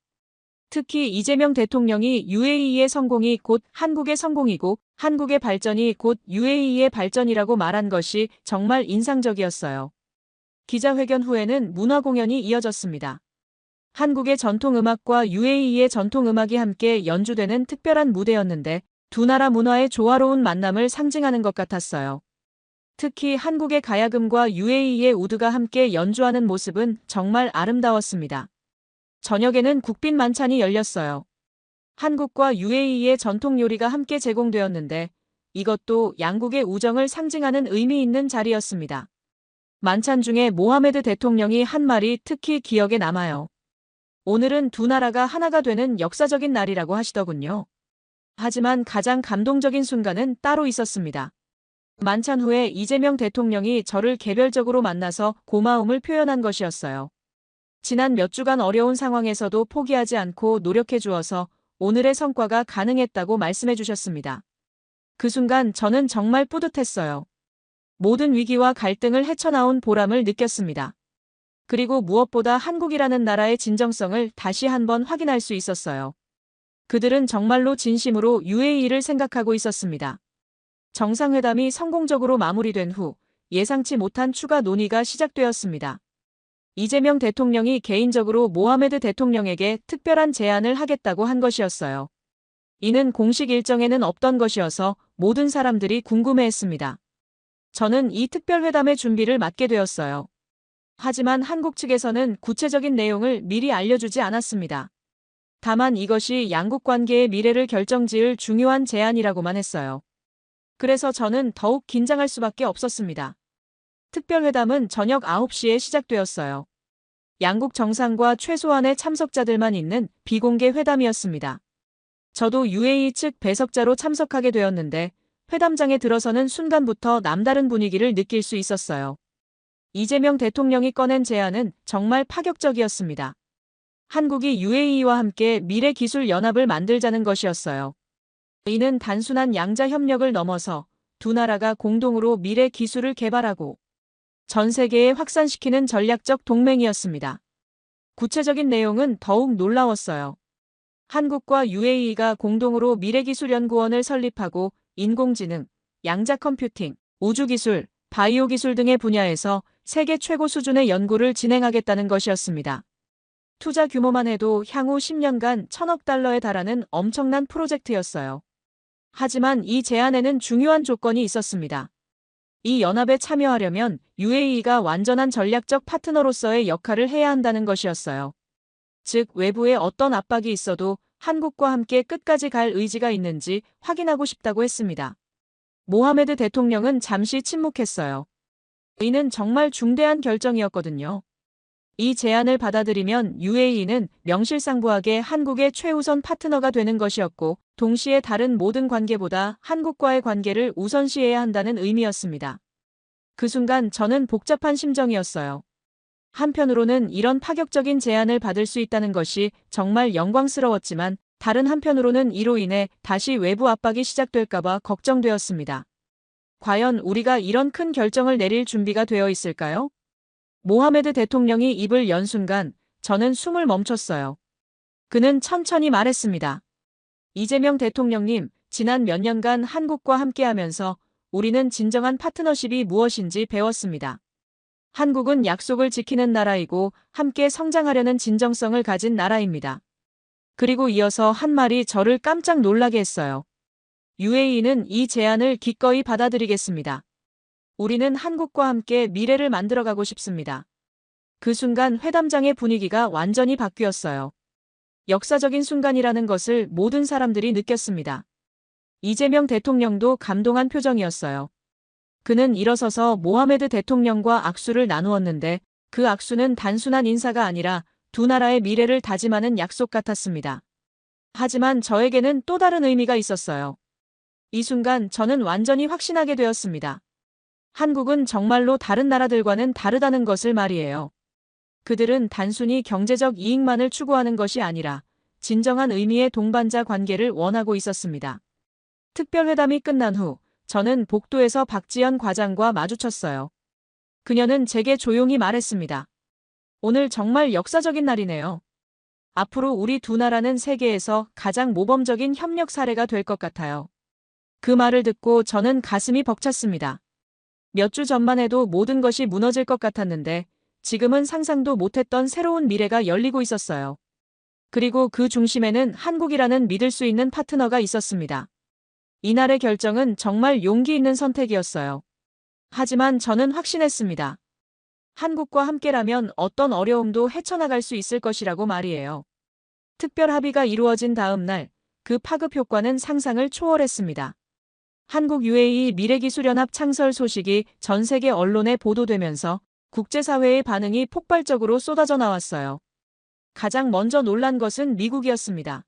특히 이재명 대통령이 UAE의 성공이 곧 한국의 성공이고 한국의 발전이 곧 UAE의 발전이라고 말한 것이 정말 인상적이었어요. 기자회견 후에는 문화 공연이 이어졌습니다. 한국의 전통음악과 UAE의 전통음악이 함께 연주되는 특별한 무대였는데 두 나라 문화의 조화로운 만남을 상징하는 것 같았어요. 특히 한국의 가야금과 UAE의 우드가 함께 연주하는 모습은 정말 아름다웠습니다. 저녁에는 국빈 만찬이 열렸어요. 한국과 UAE의 전통 요리가 함께 제공되었는데 이것도 양국의 우정을 상징하는 의미 있는 자리였습니다. 만찬 중에 모하메드 대통령이 한 말이 특히 기억에 남아요. 오늘은 두 나라가 하나가 되는 역사적인 날이라고 하시더군요. 하지만 가장 감동적인 순간은 따로 있었습니다. 만찬 후에 이재명 대통령이 저를 개별적으로 만나서 고마움을 표현한 것이었어요. 지난 몇 주간 어려운 상황에서도 포기하지 않고 노력해 주어서 오늘의 성과가 가능했다고 말씀해 주셨습니다. 그 순간 저는 정말 뿌듯했어요. 모든 위기와 갈등을 헤쳐나온 보람을 느꼈습니다. 그리고 무엇보다 한국이라는 나라의 진정성을 다시 한번 확인할 수 있었어요. 그들은 정말로 진심으로 UAE를 생각하고 있었습니다. 정상회담이 성공적으로 마무리된 후 예상치 못한 추가 논의가 시작되었습니다. 이재명 대통령이 개인적으로 모하메드 대통령에게 특별한 제안을 하겠다고 한 것이었어요. 이는 공식 일정에는 없던 것이어서 모든 사람들이 궁금해했습니다. 저는 이 특별회담의 준비를 맡게 되었어요. 하지만 한국 측에서는 구체적인 내용을 미리 알려주지 않았습니다. 다만 이것이 양국 관계의 미래를 결정지을 중요한 제안이라고만 했어요. 그래서 저는 더욱 긴장할 수밖에 없었습니다. 특별회담은 저녁 9시에 시작되었어요. 양국 정상과 최소한의 참석자들만 있는 비공개 회담이었습니다. 저도 UAE 측 배석자로 참석하게 되었는데 회담장에 들어서는 순간부터 남다른 분위기를 느낄 수 있었어요. 이재명 대통령이 꺼낸 제안은 정말 파격적이었습니다. 한국이 UAE와 함께 미래기술연합을 만들자는 것이었어요. 이는 단순한 양자 협력을 넘어서 두 나라가 공동으로 미래 기술을 개발하고 전 세계에 확산시키는 전략적 동맹이었습니다. 구체적인 내용은 더욱 놀라웠어요. 한국과 UAE가 공동으로 미래기술연구원을 설립하고 인공지능, 양자 컴퓨팅, 우주기술, 바이오 기술 등의 분야에서 세계 최고 수준의 연구를 진행하겠다는 것이었습니다. 투자 규모만 해도 향후 10년간 1,000억 달러에 달하는 엄청난 프로젝트였어요. 하지만 이 제안에는 중요한 조건이 있었습니다. 이 연합에 참여하려면 UAE가 완전한 전략적 파트너로서의 역할을 해야 한다는 것이었어요. 즉, 외부에 어떤 압박이 있어도 한국과 함께 끝까지 갈 의지가 있는지 확인하고 싶다고 했습니다. 모하메드 대통령은 잠시 침묵했어요. 이는 정말 중대한 결정이었거든요. 이 제안을 받아들이면 UAE는 명실상부하게 한국의 최우선 파트너가 되는 것이었고, 동시에 다른 모든 관계보다 한국과의 관계를 우선시해야 한다는 의미였습니다. 그 순간 저는 복잡한 심정이었어요. 한편으로는 이런 파격적인 제안을 받을 수 있다는 것이 정말 영광스러웠지만, 다른 한편으로는 이로 인해 다시 외부 압박이 시작될까봐 걱정되었습니다. 과연 우리가 이런 큰 결정을 내릴 준비가 되어 있을까요? 모하메드 대통령이 입을 연 순간 저는 숨을 멈췄어요. 그는 천천히 말했습니다. 이재명 대통령님, 지난 몇 년간 한국과 함께하면서 우리는 진정한 파트너십이 무엇인지 배웠습니다. 한국은 약속을 지키는 나라이고 함께 성장하려는 진정성을 가진 나라입니다. 그리고 이어서 한 말이 저를 깜짝 놀라게 했어요. UAE는 이 제안을 기꺼이 받아들이겠습니다. 우리는 한국과 함께 미래를 만들어가고 싶습니다. 그 순간 회담장의 분위기가 완전히 바뀌었어요. 역사적인 순간이라는 것을 모든 사람들이 느꼈습니다. 이재명 대통령도 감동한 표정이었어요. 그는 일어서서 모하메드 대통령과 악수를 나누었는데 그 악수는 단순한 인사가 아니라 두 나라의 미래를 다짐하는 약속 같았습니다. 하지만 저에게는 또 다른 의미가 있었어요. 이 순간 저는 완전히 확신하게 되었습니다. 한국은 정말로 다른 나라들과는 다르다는 것을 말이에요. 그들은 단순히 경제적 이익만을 추구하는 것이 아니라 진정한 의미의 동반자 관계를 원하고 있었습니다. 특별회담이 끝난 후 저는 복도에서 박지연 과장과 마주쳤어요. 그녀는 제게 조용히 말했습니다. 오늘 정말 역사적인 날이네요. 앞으로 우리 두 나라는 세계에서 가장 모범적인 협력 사례가 될 것 같아요. 그 말을 듣고 저는 가슴이 벅찼습니다. 몇 주 전만 해도 모든 것이 무너질 것 같았는데 지금은 상상도 못했던 새로운 미래가 열리고 있었어요. 그리고 그 중심에는 한국이라는 믿을 수 있는 파트너가 있었습니다. 이날의 결정은 정말 용기 있는 선택이었어요. 하지만 저는 확신했습니다. 한국과 함께라면 어떤 어려움도 헤쳐나갈 수 있을 것이라고 말이에요. 특별 합의가 이루어진 다음 날, 그 파급 효과는 상상을 초월했습니다. 한국 UAE 미래기술연합 창설 소식이 전 세계 언론에 보도되면서 국제사회의 반응이 폭발적으로 쏟아져 나왔어요. 가장 먼저 놀란 것은 미국이었습니다.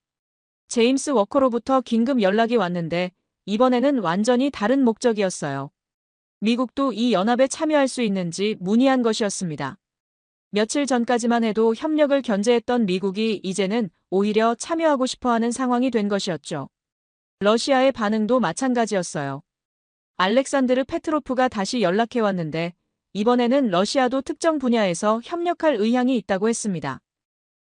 제임스 워커로부터 긴급 연락이 왔는데 이번에는 완전히 다른 목적이었어요. 미국도 이 연합에 참여할 수 있는지 문의한 것이었습니다. 며칠 전까지만 해도 협력을 견제했던 미국이 이제는 오히려 참여하고 싶어하는 상황이 된 것이었죠. 러시아의 반응도 마찬가지였어요. 알렉산드르 페트로프가 다시 연락해왔는데 이번에는 러시아도 특정 분야에서 협력할 의향이 있다고 했습니다.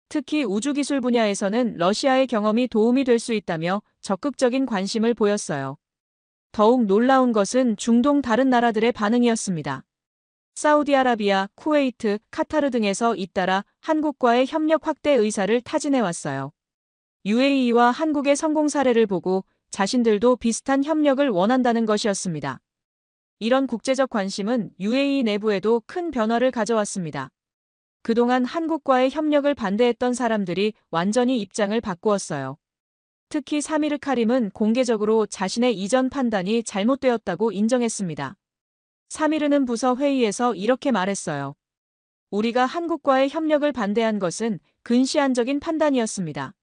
특히 우주기술 분야에서는 러시아의 경험이 도움이 될 수 있다며 적극적인 관심을 보였어요. 더욱 놀라운 것은 중동 다른 나라들의 반응이었습니다. 사우디아라비아, 쿠웨이트, 카타르 등에서 잇따라 한국과의 협력 확대 의사를 타진해왔어요. UAE와 한국의 성공 사례를 보고 자신들도 비슷한 협력을 원한다는 것이었습니다. 이런 국제적 관심은 UAE 내부에도 큰 변화를 가져왔습니다. 그동안 한국과의 협력을 반대했던 사람들이 완전히 입장을 바꾸었어요. 특히 사미르 카림은 공개적으로 자신의 이전 판단이 잘못되었다고 인정했습니다. 사미르는 부서 회의에서 이렇게 말했어요. 우리가 한국과의 협력을 반대한 것은 근시안적인 판단이었습니다.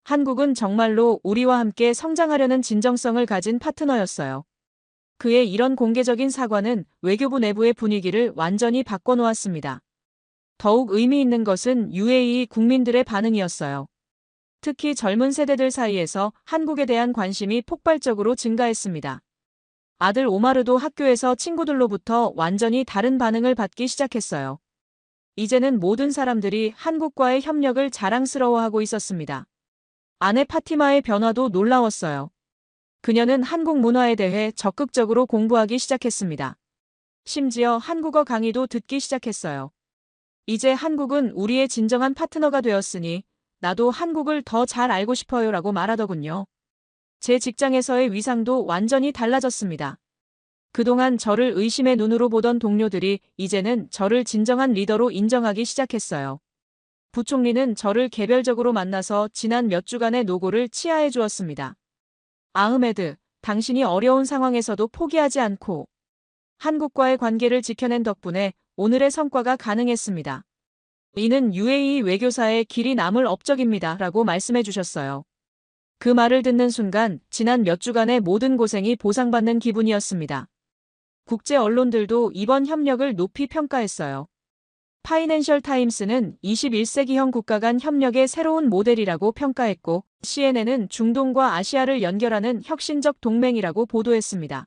한국은 정말로 우리와 함께 성장하려는 진정성을 가진 파트너였어요. 그의 이런 공개적인 사과는 외교부 내부의 분위기를 완전히 바꿔놓았습니다. 더욱 의미 있는 것은 UAE 국민들의 반응이었어요. 특히 젊은 세대들 사이에서 한국에 대한 관심이 폭발적으로 증가했습니다. 아들 오마르도 학교에서 친구들로부터 완전히 다른 반응을 받기 시작했어요. 이제는 모든 사람들이 한국과의 협력을 자랑스러워하고 있었습니다. 아내 파티마의 변화도 놀라웠어요. 그녀는 한국 문화에 대해 적극적으로 공부하기 시작했습니다. 심지어 한국어 강의도 듣기 시작했어요. 이제 한국은 우리의 진정한 파트너가 되었으니 나도 한국을 더 잘 알고 싶어요라고 말하더군요. 제 직장에서의 위상도 완전히 달라졌습니다. 그동안 저를 의심의 눈으로 보던 동료들이 이제는 저를 진정한 리더로 인정하기 시작했어요. 부총리는 저를 개별적으로 만나서 지난 몇 주간의 노고를 치하해 주었습니다. 아흐메드, 당신이 어려운 상황에서도 포기하지 않고 한국과의 관계를 지켜낸 덕분에 오늘의 성과가 가능했습니다. 이는 UAE 외교사의 길이 남을 업적입니다. 라고 말씀해 주셨어요. 그 말을 듣는 순간 지난 몇 주간의 모든 고생이 보상받는 기분이었습니다. 국제 언론들도 이번 협력을 높이 평가했어요. 파이낸셜 타임스는 21세기형 국가 간 협력의 새로운 모델이라고 평가했고 CNN은 중동과 아시아를 연결하는 혁신적 동맹이라고 보도했습니다.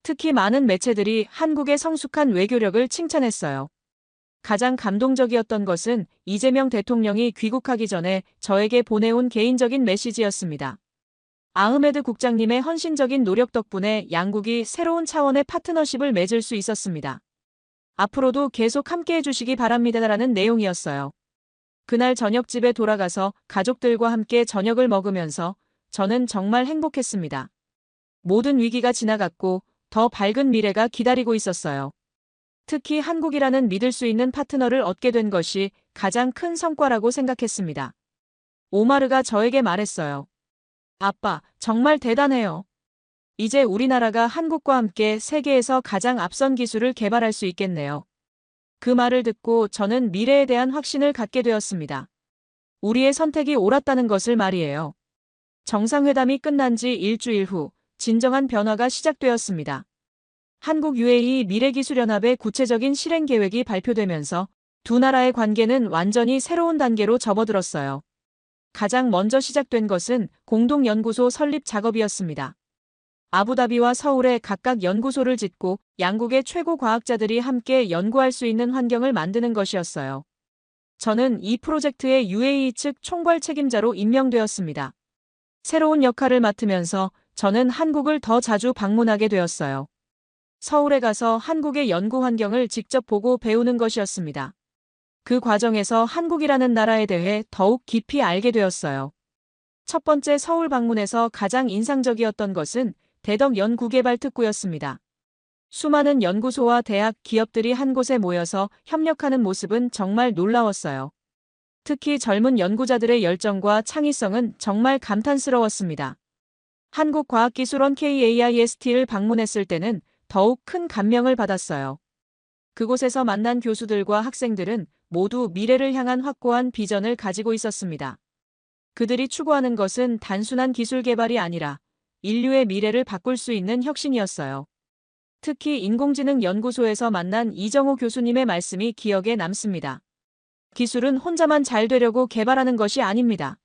특히 많은 매체들이 한국의 성숙한 외교력을 칭찬했어요. 가장 감동적이었던 것은 이재명 대통령이 귀국하기 전에 저에게 보내온 개인적인 메시지였습니다. 아흐메드 국장님의 헌신적인 노력 덕분에 양국이 새로운 차원의 파트너십을 맺을 수 있었습니다. 앞으로도 계속 함께해 주시기 바랍니다라는 내용이었어요. 그날 저녁 집에 돌아가서 가족들과 함께 저녁을 먹으면서 저는 정말 행복했습니다. 모든 위기가 지나갔고 더 밝은 미래가 기다리고 있었어요. 특히 한국이라는 믿을 수 있는 파트너를 얻게 된 것이 가장 큰 성과라고 생각했습니다. 오마르가 저에게 말했어요. 아빠, 정말 대단해요. 이제 우리나라가 한국과 함께 세계에서 가장 앞선 기술을 개발할 수 있겠네요. 그 말을 듣고 저는 미래에 대한 확신을 갖게 되었습니다. 우리의 선택이 옳았다는 것을 말이에요. 정상회담이 끝난 지 일주일 후 진정한 변화가 시작되었습니다. 한국 UAE 미래기술연합의 구체적인 실행 계획이 발표되면서 두 나라의 관계는 완전히 새로운 단계로 접어들었어요. 가장 먼저 시작된 것은 공동연구소 설립 작업이었습니다. 아부다비와 서울에 각각 연구소를 짓고 양국의 최고 과학자들이 함께 연구할 수 있는 환경을 만드는 것이었어요. 저는 이 프로젝트의 UAE 측 총괄 책임자로 임명되었습니다. 새로운 역할을 맡으면서 저는 한국을 더 자주 방문하게 되었어요. 서울에 가서 한국의 연구 환경을 직접 보고 배우는 것이었습니다. 그 과정에서 한국이라는 나라에 대해 더욱 깊이 알게 되었어요. 첫 번째 서울 방문에서 가장 인상적이었던 것은 대덕 연구개발특구였습니다. 수많은 연구소와 대학, 기업들이 한 곳에 모여서 협력하는 모습은 정말 놀라웠어요. 특히 젊은 연구자들의 열정과 창의성은 정말 감탄스러웠습니다. 한국과학기술원 KAIST를 방문했을 때는 더욱 큰 감명을 받았어요. 그곳에서 만난 교수들과 학생들은 모두 미래를 향한 확고한 비전을 가지고 있었습니다. 그들이 추구하는 것은 단순한 기술 개발이 아니라 인류의 미래를 바꿀 수 있는 혁신이었어요. 특히 인공지능 연구소에서 만난 이정호 교수님의 말씀이 기억에 남습니다. 기술은 혼자만 잘 되려고 개발하는 것이 아닙니다.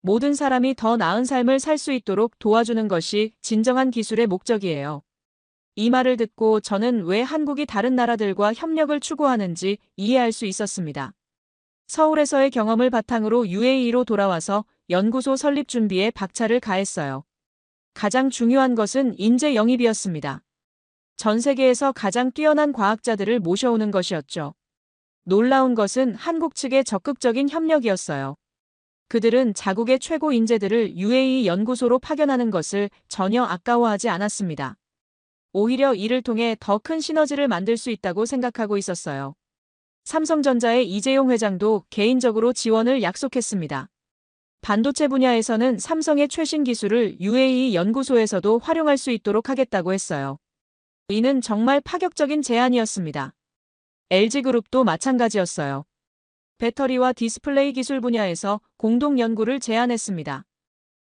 모든 사람이 더 나은 삶을 살 수 있도록 도와주는 것이 진정한 기술의 목적이에요. 이 말을 듣고 저는 왜 한국이 다른 나라들과 협력을 추구하는지 이해할 수 있었습니다. 서울에서의 경험을 바탕으로 UAE로 돌아와서 연구소 설립 준비에 박차를 가했어요. 가장 중요한 것은 인재 영입이었습니다. 전 세계에서 가장 뛰어난 과학자들을 모셔오는 것이었죠. 놀라운 것은 한국 측의 적극적인 협력이었어요. 그들은 자국의 최고 인재들을 UAE 연구소로 파견하는 것을 전혀 아까워하지 않았습니다. 오히려 이를 통해 더 큰 시너지를 만들 수 있다고 생각하고 있었어요. 삼성전자의 이재용 회장도 개인적으로 지원을 약속했습니다. 반도체 분야에서는 삼성의 최신 기술을 UAE 연구소에서도 활용할 수 있도록 하겠다고 했어요. 이는 정말 파격적인 제안이었습니다. LG그룹도 마찬가지였어요. 배터리와 디스플레이 기술 분야에서 공동 연구를 제안했습니다.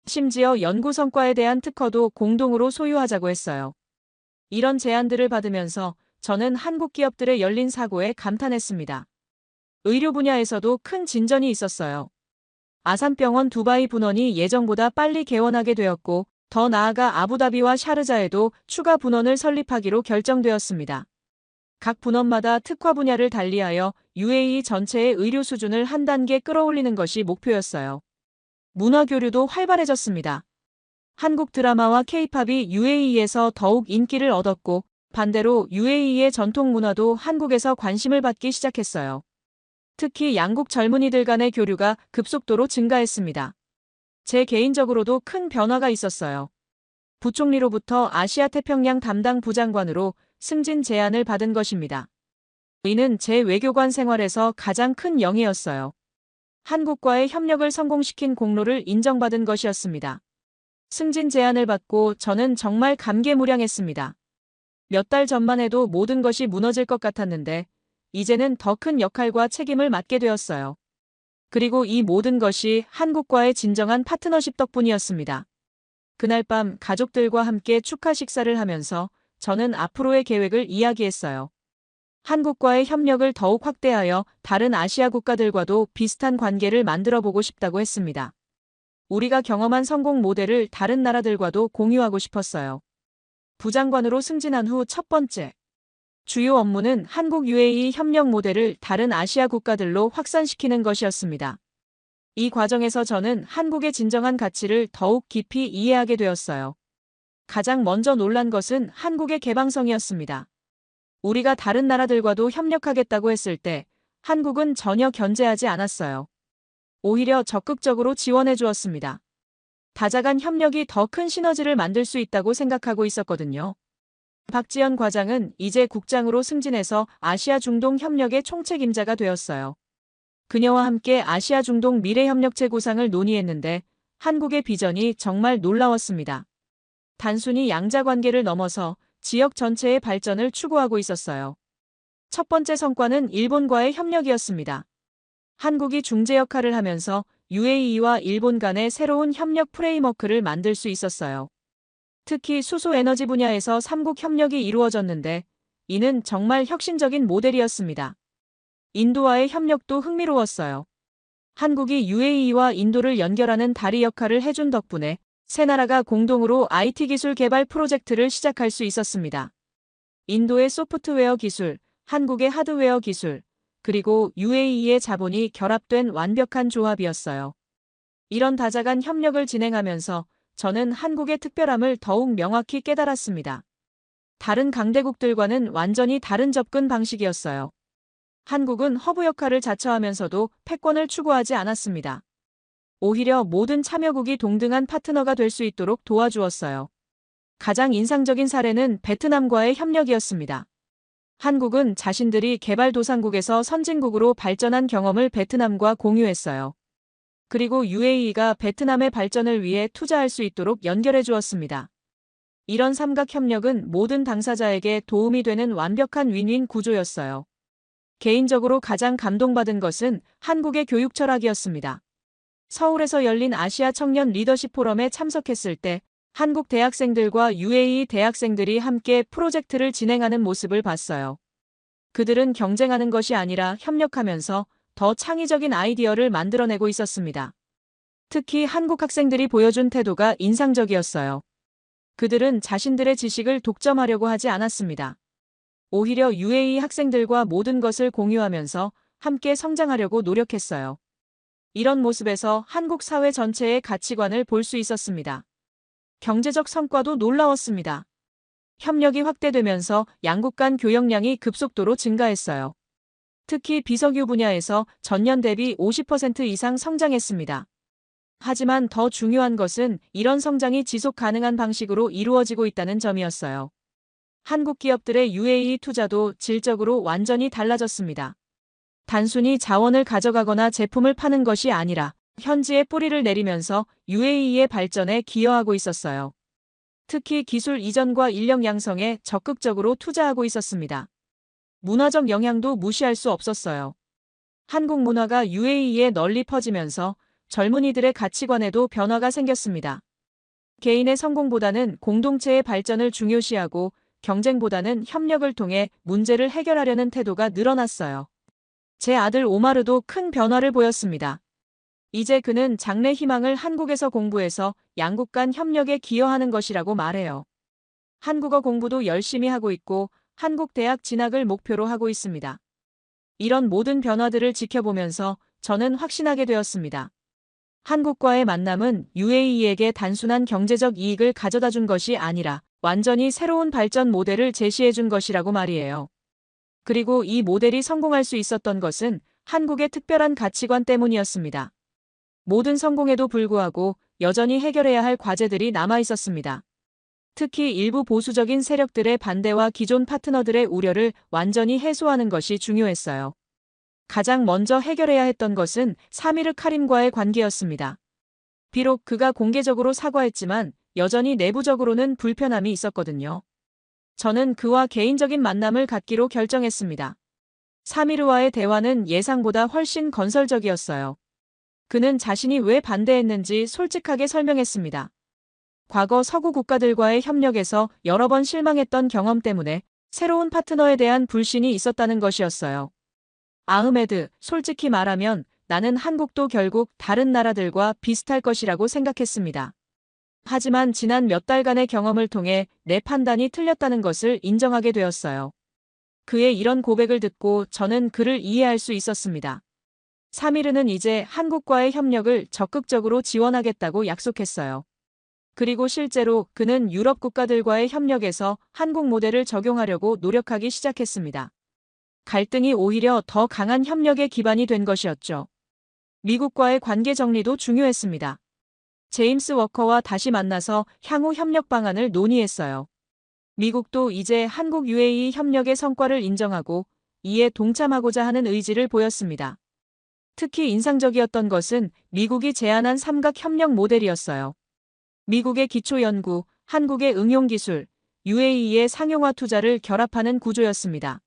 심지어 연구 성과에 대한 특허도 공동으로 소유하자고 했어요. 이런 제안들을 받으면서 저는 한국 기업들의 열린 사고에 감탄했습니다. 의료 분야에서도 큰 진전이 있었어요. 아산병원 두바이 분원이 예정보다 빨리 개원하게 되었고, 더 나아가 아부다비와 샤르자에도 추가 분원을 설립하기로 결정되었습니다. 각 분원마다 특화 분야를 달리하여 UAE 전체의 의료 수준을 한 단계 끌어올리는 것이 목표였어요. 문화 교류도 활발해졌습니다. 한국 드라마와 K-팝이 UAE에서 더욱 인기를 얻었고, 반대로 UAE의 전통 문화도 한국에서 관심을 받기 시작했어요. 특히 양국 젊은이들 간의 교류가 급속도로 증가했습니다. 제 개인적으로도 큰 변화가 있었어요. 부총리로부터 아시아 태평양 담당 부장관으로 승진 제안을 받은 것입니다. 이는 제 외교관 생활에서 가장 큰 영예였어요. 한국과의 협력을 성공시킨 공로를 인정받은 것이었습니다. 승진 제안을 받고 저는 정말 감개무량했습니다. 몇 달 전만 해도 모든 것이 무너질 것 같았는데, 이제는 더 큰 역할과 책임을 맡게 되었어요. 그리고 이 모든 것이 한국과의 진정한 파트너십 덕분이었습니다. 그날 밤 가족들과 함께 축하 식사를 하면서 저는 앞으로의 계획을 이야기했어요. 한국과의 협력을 더욱 확대하여 다른 아시아 국가들과도 비슷한 관계를 만들어 보고 싶다고 했습니다. 우리가 경험한 성공 모델을 다른 나라들과도 공유하고 싶었어요. 부장관으로 승진한 후 첫 번째 주요 업무는 한국 UAE 협력 모델을 다른 아시아 국가들로 확산시키는 것이었습니다. 이 과정에서 저는 한국의 진정한 가치를 더욱 깊이 이해하게 되었어요. 가장 먼저 놀란 것은 한국의 개방성이었습니다. 우리가 다른 나라들과도 협력하겠다고 했을 때 한국은 전혀 견제하지 않았어요. 오히려 적극적으로 지원해 주었습니다. 다자간 협력이 더 큰 시너지를 만들 수 있다고 생각하고 있었거든요. 박지연 과장은 이제 국장으로 승진해서 아시아 중동 협력의 총책임자가 되었어요. 그녀와 함께 아시아 중동 미래협력체 구상을 논의했는데 한국의 비전이 정말 놀라웠습니다. 단순히 양자 관계를 넘어서 지역 전체의 발전을 추구하고 있었어요. 첫 번째 성과는 일본과의 협력이었습니다. 한국이 중재 역할을 하면서 UAE와 일본 간의 새로운 협력 프레임워크를 만들 수 있었어요. 특히 수소 에너지 분야에서 3국 협력이 이루어졌는데 이는 정말 혁신적인 모델이었습니다. 인도와의 협력도 흥미로웠어요. 한국이 UAE와 인도를 연결하는 다리 역할을 해준 덕분에 세 나라가 공동으로 IT 기술 개발 프로젝트를 시작할 수 있었습니다. 인도의 소프트웨어 기술, 한국의 하드웨어 기술, 그리고 UAE의 자본이 결합된 완벽한 조합이었어요. 이런 다자간 협력을 진행하면서 저는 한국의 특별함을 더욱 명확히 깨달았습니다. 다른 강대국들과는 완전히 다른 접근 방식이었어요. 한국은 허브 역할을 자처하면서도 패권을 추구하지 않았습니다. 오히려 모든 참여국이 동등한 파트너가 될 수 있도록 도와주었어요. 가장 인상적인 사례는 베트남과의 협력이었습니다. 한국은 자신들이 개발도상국에서 선진국으로 발전한 경험을 베트남과 공유했어요. 그리고 UAE가 베트남의 발전을 위해 투자할 수 있도록 연결해 주었습니다. 이런 삼각협력은 모든 당사자에게 도움이 되는 완벽한 윈윈 구조였어요. 개인적으로 가장 감동받은 것은 한국의 교육 철학이었습니다. 서울에서 열린 아시아 청년 리더십 포럼에 참석했을 때 한국 대학생들과 UAE 대학생들이 함께 프로젝트를 진행하는 모습을 봤어요. 그들은 경쟁하는 것이 아니라 협력하면서 더 창의적인 아이디어를 만들어내고 있었습니다. 특히 한국 학생들이 보여준 태도가 인상적이었어요. 그들은 자신들의 지식을 독점하려고 하지 않았습니다. 오히려 UAE 학생들과 모든 것을 공유하면서 함께 성장하려고 노력했어요. 이런 모습에서 한국 사회 전체의 가치관을 볼 수 있었습니다. 경제적 성과도 놀라웠습니다. 협력이 확대되면서 양국 간 교역량이 급속도로 증가했어요. 특히 비석유 분야에서 전년 대비 50% 이상 성장했습니다. 하지만 더 중요한 것은 이런 성장이 지속 가능한 방식으로 이루어지고 있다는 점이었어요. 한국 기업들의 UAE 투자도 질적으로 완전히 달라졌습니다. 단순히 자원을 가져가거나 제품을 파는 것이 아니라 현지에 뿌리를 내리면서 UAE의 발전에 기여하고 있었어요. 특히 기술 이전과 인력 양성에 적극적으로 투자하고 있었습니다. 문화적 영향도 무시할 수 없었어요. 한국 문화가 UAE에 널리 퍼지면서 젊은이들의 가치관에도 변화가 생겼습니다. 개인의 성공보다는 공동체의 발전을 중요시하고 경쟁보다는 협력을 통해 문제를 해결하려는 태도가 늘어났어요. 제 아들 오마르도 큰 변화를 보였습니다. 이제 그는 장래 희망을 한국에서 공부해서 양국 간 협력에 기여하는 것이라고 말해요. 한국어 공부도 열심히 하고 있고 한국 대학 진학을 목표로 하고 있습니다. 이런 모든 변화들을 지켜보면서 저는 확신하게 되었습니다. 한국과의 만남은 UAE에게 단순한 경제적 이익을 가져다 준 것이 아니라 완전히 새로운 발전 모델을 제시해 준 것이라고 말이에요. 그리고 이 모델이 성공할 수 있었던 것은 한국의 특별한 가치관 때문이었습니다. 모든 성공에도 불구하고 여전히 해결해야 할 과제들이 남아 있었습니다. 특히 일부 보수적인 세력들의 반대와 기존 파트너들의 우려를 완전히 해소하는 것이 중요했어요. 가장 먼저 해결해야 했던 것은 사미르 카림과의 관계였습니다. 비록 그가 공개적으로 사과했지만 여전히 내부적으로는 불편함이 있었거든요. 저는 그와 개인적인 만남을 갖기로 결정했습니다. 사미르와의 대화는 예상보다 훨씬 건설적이었어요. 그는 자신이 왜 반대했는지 솔직하게 설명했습니다. 과거 서구 국가들과의 협력에서 여러 번 실망했던 경험 때문에 새로운 파트너에 대한 불신이 있었다는 것이었어요. 아흐메드, 솔직히 말하면 나는 한국도 결국 다른 나라들과 비슷할 것이라고 생각했습니다. 하지만 지난 몇 달간의 경험을 통해 내 판단이 틀렸다는 것을 인정하게 되었어요. 그의 이런 고백을 듣고 저는 그를 이해할 수 있었습니다. 사미르는 이제 한국과의 협력을 적극적으로 지원하겠다고 약속했어요. 그리고 실제로 그는 유럽 국가들과의 협력에서 한국 모델을 적용하려고 노력하기 시작했습니다. 갈등이 오히려 더 강한 협력의 기반이 된 것이었죠. 미국과의 관계 정리도 중요했습니다. 제임스 워커와 다시 만나서 향후 협력 방안을 논의했어요. 미국도 이제 한국 UAE 협력의 성과를 인정하고 이에 동참하고자 하는 의지를 보였습니다. 특히 인상적이었던 것은 미국이 제안한 삼각 협력 모델이었어요. 미국의 기초연구, 한국의 응용기술, UAE의 상용화 투자를 결합하는 구조였습니다.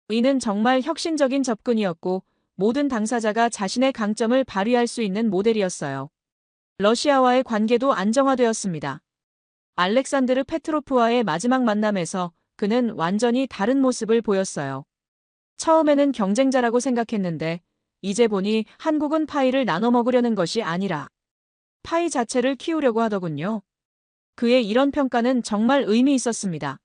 이는 정말 혁신적인 접근이었고 모든 당사자가 자신의 강점을 발휘할 수 있는 모델이었어요. 러시아와의 관계도 안정화되었습니다. 알렉산드르 페트로프와의 마지막 만남에서 그는 완전히 다른 모습을 보였어요. 처음에는 경쟁자라고 생각했는데 이제 보니 한국은 파이를 나눠 먹으려는 것이 아니라 파이 자체를 키우려고 하더군요. 그의 이런 평가는 정말 의미 있었습니다.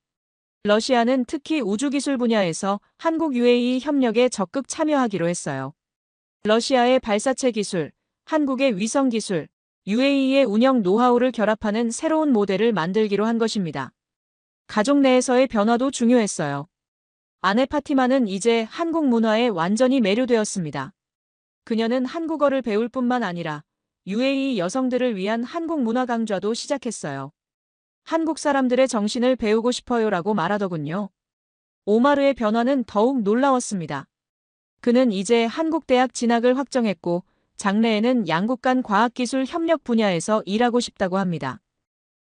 러시아는 특히 우주기술 분야에서 한국 UAE 협력에 적극 참여하기로 했어요. 러시아의 발사체 기술, 한국의 위성 기술, UAE의 운영 노하우를 결합하는 새로운 모델을 만들기로 한 것입니다. 가족 내에서의 변화도 중요했어요. 아내 파티마는 이제 한국 문화에 완전히 매료되었습니다. 그녀는 한국어를 배울 뿐만 아니라 UAE 여성들을 위한 한국 문화 강좌도 시작했어요. 한국 사람들의 정신을 배우고 싶어요라고 말하더군요. 오마르의 변화는 더욱 놀라웠습니다. 그는 이제 한국 대학 진학을 확정했고 장래에는 양국 간 과학기술 협력 분야에서 일하고 싶다고 합니다.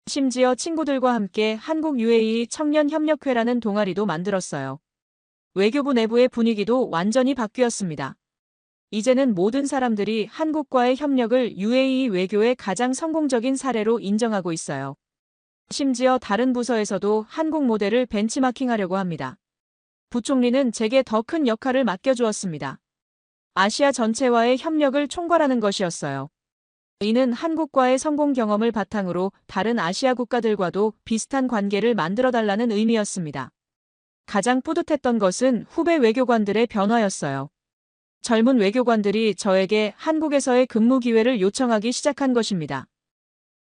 심지어 친구들과 함께 한국 UAE 청년협력회라는 동아리도 만들었어요. 외교부 내부의 분위기도 완전히 바뀌었습니다. 이제는 모든 사람들이 한국과의 협력을 UAE 외교의 가장 성공적인 사례로 인정하고 있어요. 심지어 다른 부서에서도 한국 모델을 벤치마킹하려고 합니다. 부총리는 제게 더 큰 역할을 맡겨주었습니다. 아시아 전체와의 협력을 총괄하는 것이었어요. 이는 한국과의 성공 경험을 바탕으로 다른 아시아 국가들과도 비슷한 관계를 만들어달라는 의미였습니다. 가장 뿌듯했던 것은 후배 외교관들의 변화였어요. 젊은 외교관들이 저에게 한국에서의 근무 기회를 요청하기 시작한 것입니다.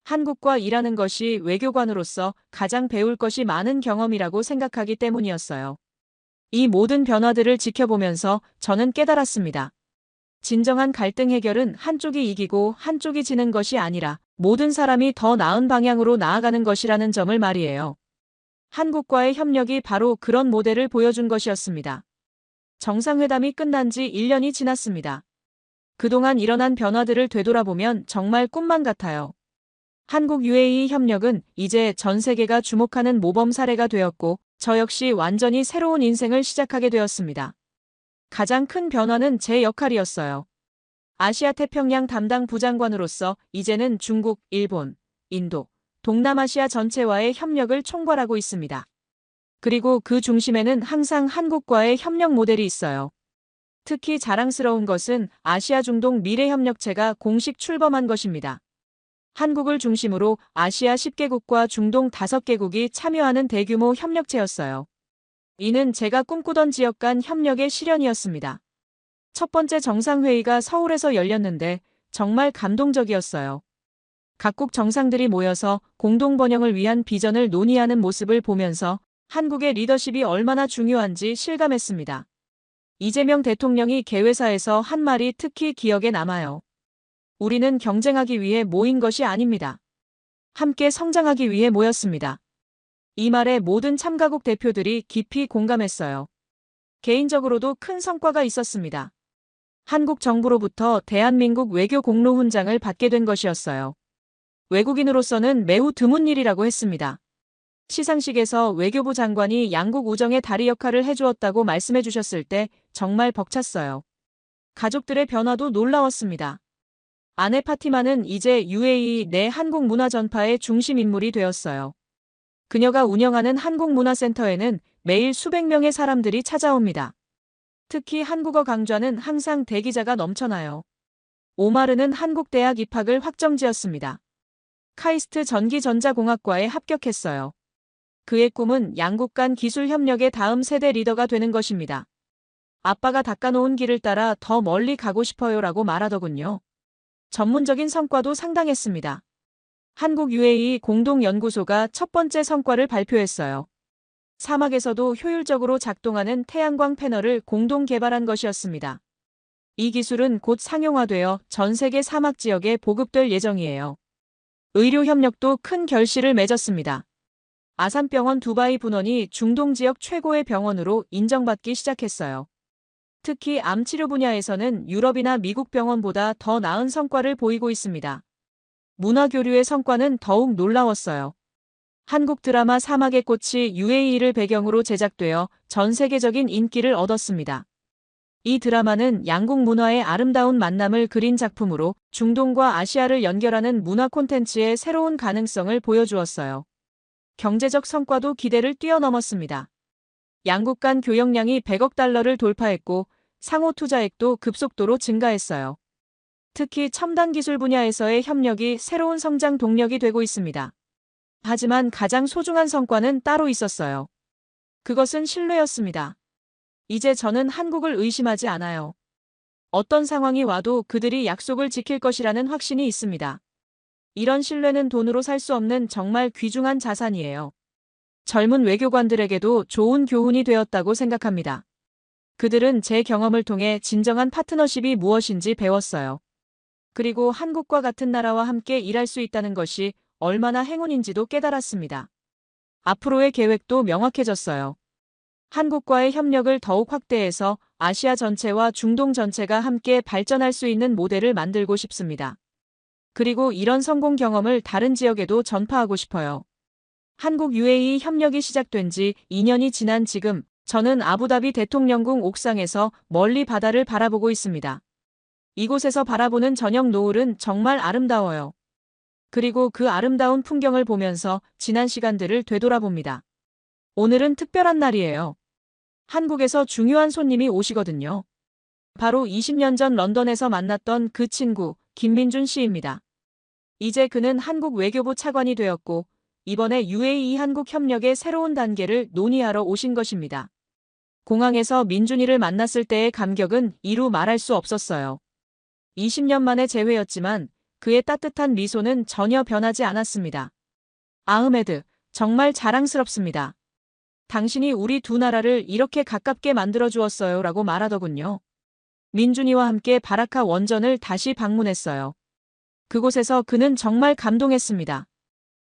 한국과 일하는 것이 외교관으로서 가장 배울 것이 많은 경험이라고 생각하기 때문이었어요. 이 모든 변화들을 지켜보면서 저는 깨달았습니다. 진정한 갈등 해결은 한쪽이 이기고 한쪽이 지는 것이 아니라 모든 사람이 더 나은 방향으로 나아가는 것이라는 점을 말이에요. 한국과의 협력이 바로 그런 모델을 보여준 것이었습니다. 정상회담이 끝난 지 1년이 지났습니다. 그동안 일어난 변화들을 되돌아보면 정말 꿈만 같아요. 한국 UAE 협력은 이제 전 세계가 주목하는 모범 사례가 되었고 저 역시 완전히 새로운 인생을 시작하게 되었습니다. 가장 큰 변화는 제 역할이었어요. 아시아 태평양 담당 부장관으로서 이제는 중국, 일본, 인도, 동남아시아 전체와의 협력을 총괄하고 있습니다. 그리고 그 중심에는 항상 한국과의 협력 모델이 있어요. 특히 자랑스러운 것은 아시아 중동 미래협력체가 공식 출범한 것입니다. 한국을 중심으로 아시아 10개국과 중동 5개국이 참여하는 대규모 협력체였어요. 이는 제가 꿈꾸던 지역 간 협력의 실현이었습니다. 첫 번째 정상회의가 서울에서 열렸는데 정말 감동적이었어요. 각국 정상들이 모여서 공동 번영을 위한 비전을 논의하는 모습을 보면서 한국의 리더십이 얼마나 중요한지 실감했습니다. 이재명 대통령이 개회사에서 한 말이 특히 기억에 남아요. 우리는 경쟁하기 위해 모인 것이 아닙니다. 함께 성장하기 위해 모였습니다. 이 말에 모든 참가국 대표들이 깊이 공감했어요. 개인적으로도 큰 성과가 있었습니다. 한국 정부로부터 대한민국 외교 공로 훈장을 받게 된 것이었어요. 외국인으로서는 매우 드문 일이라고 했습니다. 시상식에서 외교부 장관이 양국 우정의 다리 역할을 해주었다고 말씀해 주셨을 때 정말 벅찼어요. 가족들의 변화도 놀라웠습니다. 아내 파티마는 이제 UAE 내 한국 문화 전파의 중심 인물이 되었어요. 그녀가 운영하는 한국문화센터에는 매일 수백 명의 사람들이 찾아옵니다. 특히 한국어 강좌는 항상 대기자가 넘쳐나요. 오마르는 한국대학 입학을 확정지었습니다. 카이스트 전기전자공학과에 합격했어요. 그의 꿈은 양국 간 기술 협력의 다음 세대 리더가 되는 것입니다. 아빠가 닦아놓은 길을 따라 더 멀리 가고 싶어요라고 말하더군요. 전문적인 성과도 상당했습니다. 한국 UAE 공동연구소가 첫 번째 성과를 발표했어요. 사막에서도 효율적으로 작동하는 태양광 패널을 공동 개발한 것이었습니다. 이 기술은 곧 상용화되어 전 세계 사막 지역에 보급될 예정이에요. 의료 협력도 큰 결실을 맺었습니다. 아산병원 두바이 분원이 중동 지역 최고의 병원으로 인정받기 시작했어요. 특히 암 치료 분야에서는 유럽이나 미국 병원보다 더 나은 성과를 보이고 있습니다. 문화교류의 성과는 더욱 놀라웠어요. 한국 드라마 사막의 꽃이 UAE를 배경으로 제작되어 전 세계적인 인기를 얻었습니다. 이 드라마는 양국 문화의 아름다운 만남을 그린 작품으로 중동과 아시아를 연결하는 문화 콘텐츠의 새로운 가능성을 보여주었어요. 경제적 성과도 기대를 뛰어넘었습니다. 양국 간 교역량이 100억 달러를 돌파했고 상호 투자액도 급속도로 증가했어요. 특히 첨단 기술 분야에서의 협력이 새로운 성장 동력이 되고 있습니다. 하지만 가장 소중한 성과는 따로 있었어요. 그것은 신뢰였습니다. 이제 저는 한국을 의심하지 않아요. 어떤 상황이 와도 그들이 약속을 지킬 것이라는 확신이 있습니다. 이런 신뢰는 돈으로 살 수 없는 정말 귀중한 자산이에요. 젊은 외교관들에게도 좋은 교훈이 되었다고 생각합니다. 그들은 제 경험을 통해 진정한 파트너십이 무엇인지 배웠어요. 그리고 한국과 같은 나라와 함께 일할 수 있다는 것이 얼마나 행운인지도 깨달았습니다. 앞으로의 계획도 명확해졌어요. 한국과의 협력을 더욱 확대해서 아시아 전체와 중동 전체가 함께 발전할 수 있는 모델을 만들고 싶습니다. 그리고 이런 성공 경험을 다른 지역에도 전파하고 싶어요. 한국 UAE 협력이 시작된 지 2년이 지난 지금 저는 아부다비 대통령궁 옥상에서 멀리 바다를 바라보고 있습니다. 이곳에서 바라보는 저녁 노을은 정말 아름다워요. 그리고 그 아름다운 풍경을 보면서 지난 시간들을 되돌아봅니다. 오늘은 특별한 날이에요. 한국에서 중요한 손님이 오시거든요. 바로 20년 전 런던에서 만났던 그 친구 김민준 씨입니다. 이제 그는 한국 외교부 차관이 되었고 이번에 UAE 한국 협력의 새로운 단계를 논의하러 오신 것입니다. 공항에서 민준이를 만났을 때의 감격은 이루 말할 수 없었어요. 20년 만의 재회였지만 그의 따뜻한 미소는 전혀 변하지 않았습니다. 아흐메드, 정말 자랑스럽습니다. 당신이 우리 두 나라를 이렇게 가깝게 만들어 주었어요 라고 말하더군요. 민준이와 함께 바라카 원전을 다시 방문했어요. 그곳에서 그는 정말 감동했습니다.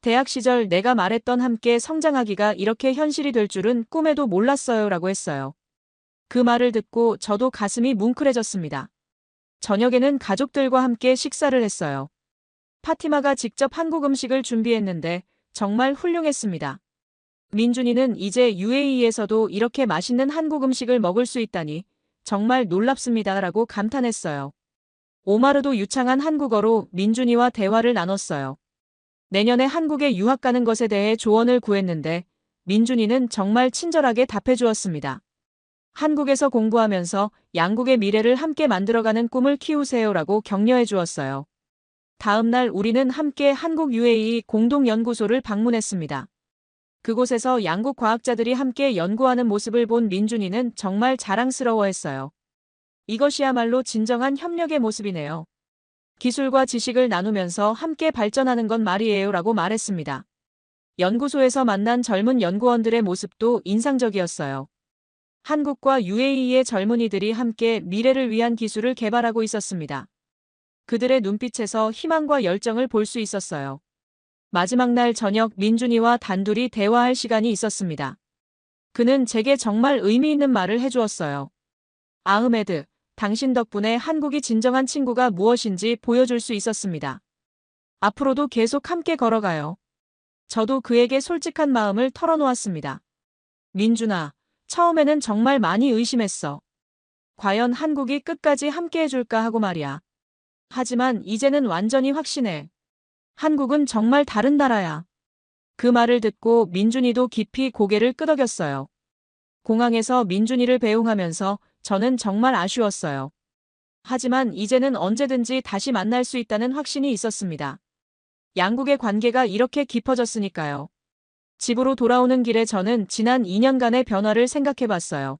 대학 시절 내가 말했던 함께 성장하기가 이렇게 현실이 될 줄은 꿈에도 몰랐어요 라고 했어요. 그 말을 듣고 저도 가슴이 뭉클해졌습니다. 저녁에는 가족들과 함께 식사를 했어요. 파티마가 직접 한국 음식을 준비했는데 정말 훌륭했습니다. 민준이는 이제 UAE에서도 이렇게 맛있는 한국 음식을 먹을 수 있다니 정말 놀랍습니다 라고 감탄했어요. 오마르도 유창한 한국어로 민준이와 대화를 나눴어요. 내년에 한국에 유학 가는 것에 대해 조언을 구했는데 민준이는 정말 친절하게 답해 주었습니다. 한국에서 공부하면서 양국의 미래를 함께 만들어가는 꿈을 키우세요라고 격려해 주었어요. 다음 날 우리는 함께 한국 UAE 공동연구소를 방문했습니다. 그곳에서 양국 과학자들이 함께 연구하는 모습을 본 민준이는 정말 자랑스러워했어요. 이것이야말로 진정한 협력의 모습이네요. 기술과 지식을 나누면서 함께 발전하는 건 말이에요 라고 말했습니다. 연구소에서 만난 젊은 연구원들의 모습도 인상적이었어요. 한국과 UAE의 젊은이들이 함께 미래를 위한 기술을 개발하고 있었습니다. 그들의 눈빛에서 희망과 열정을 볼 수 있었어요. 마지막 날 저녁 민준이와 단둘이 대화할 시간이 있었습니다. 그는 제게 정말 의미 있는 말을 해주었어요. 아흐메드, 당신 덕분에 한국이 진정한 친구가 무엇인지 보여줄 수 있었습니다. 앞으로도 계속 함께 걸어가요. 저도 그에게 솔직한 마음을 털어놓았습니다. 민준아, 처음에는 정말 많이 의심했어. 과연 한국이 끝까지 함께 해줄까 하고 말이야. 하지만 이제는 완전히 확신해. 한국은 정말 다른 나라야. 그 말을 듣고 민준이도 깊이 고개를 끄덕였어요. 공항에서 민준이를 배웅하면서 저는 정말 아쉬웠어요. 하지만 이제는 언제든지 다시 만날 수 있다는 확신이 있었습니다. 양국의 관계가 이렇게 깊어졌으니까요. 집으로 돌아오는 길에 저는 지난 2년간의 변화를 생각해 봤어요.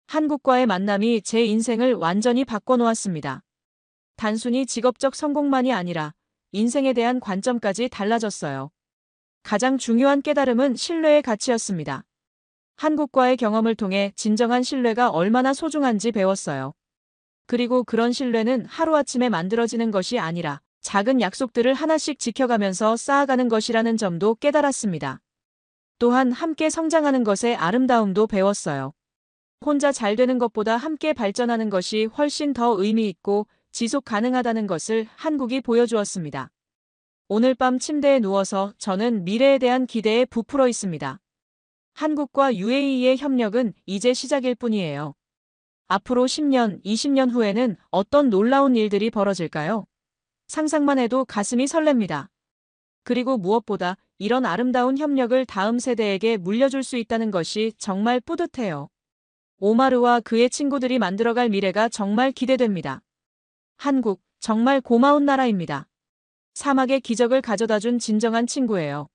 한국과의 만남이 제 인생을 완전히 바꿔놓았습니다. 단순히 직업적 성공만이 아니라 인생에 대한 관점까지 달라졌어요. 가장 중요한 깨달음은 신뢰의 가치였습니다. 한국과의 경험을 통해 진정한 신뢰가 얼마나 소중한지 배웠어요. 그리고 그런 신뢰는 하루아침에 만들어지는 것이 아니라 작은 약속들을 하나씩 지켜가면서 쌓아가는 것이라는 점도 깨달았습니다. 또한 함께 성장하는 것의 아름다움도 배웠어요. 혼자 잘 되는 것보다 함께 발전하는 것이 훨씬 더 의미 있고 지속 가능하다는 것을 한국이 보여주었습니다. 오늘 밤 침대에 누워서 저는 미래에 대한 기대에 부풀어 있습니다. 한국과 UAE의 협력은 이제 시작일 뿐이에요. 앞으로 10년, 20년 후에는 어떤 놀라운 일들이 벌어질까요? 상상만 해도 가슴이 설렙니다. 그리고 무엇보다 이런 아름다운 협력을 다음 세대에게 물려줄 수 있다는 것이 정말 뿌듯해요. 오마르와 그의 친구들이 만들어갈 미래가 정말 기대됩니다. 한국, 정말 고마운 나라입니다. 사막의 기적을 가져다준 진정한 친구예요.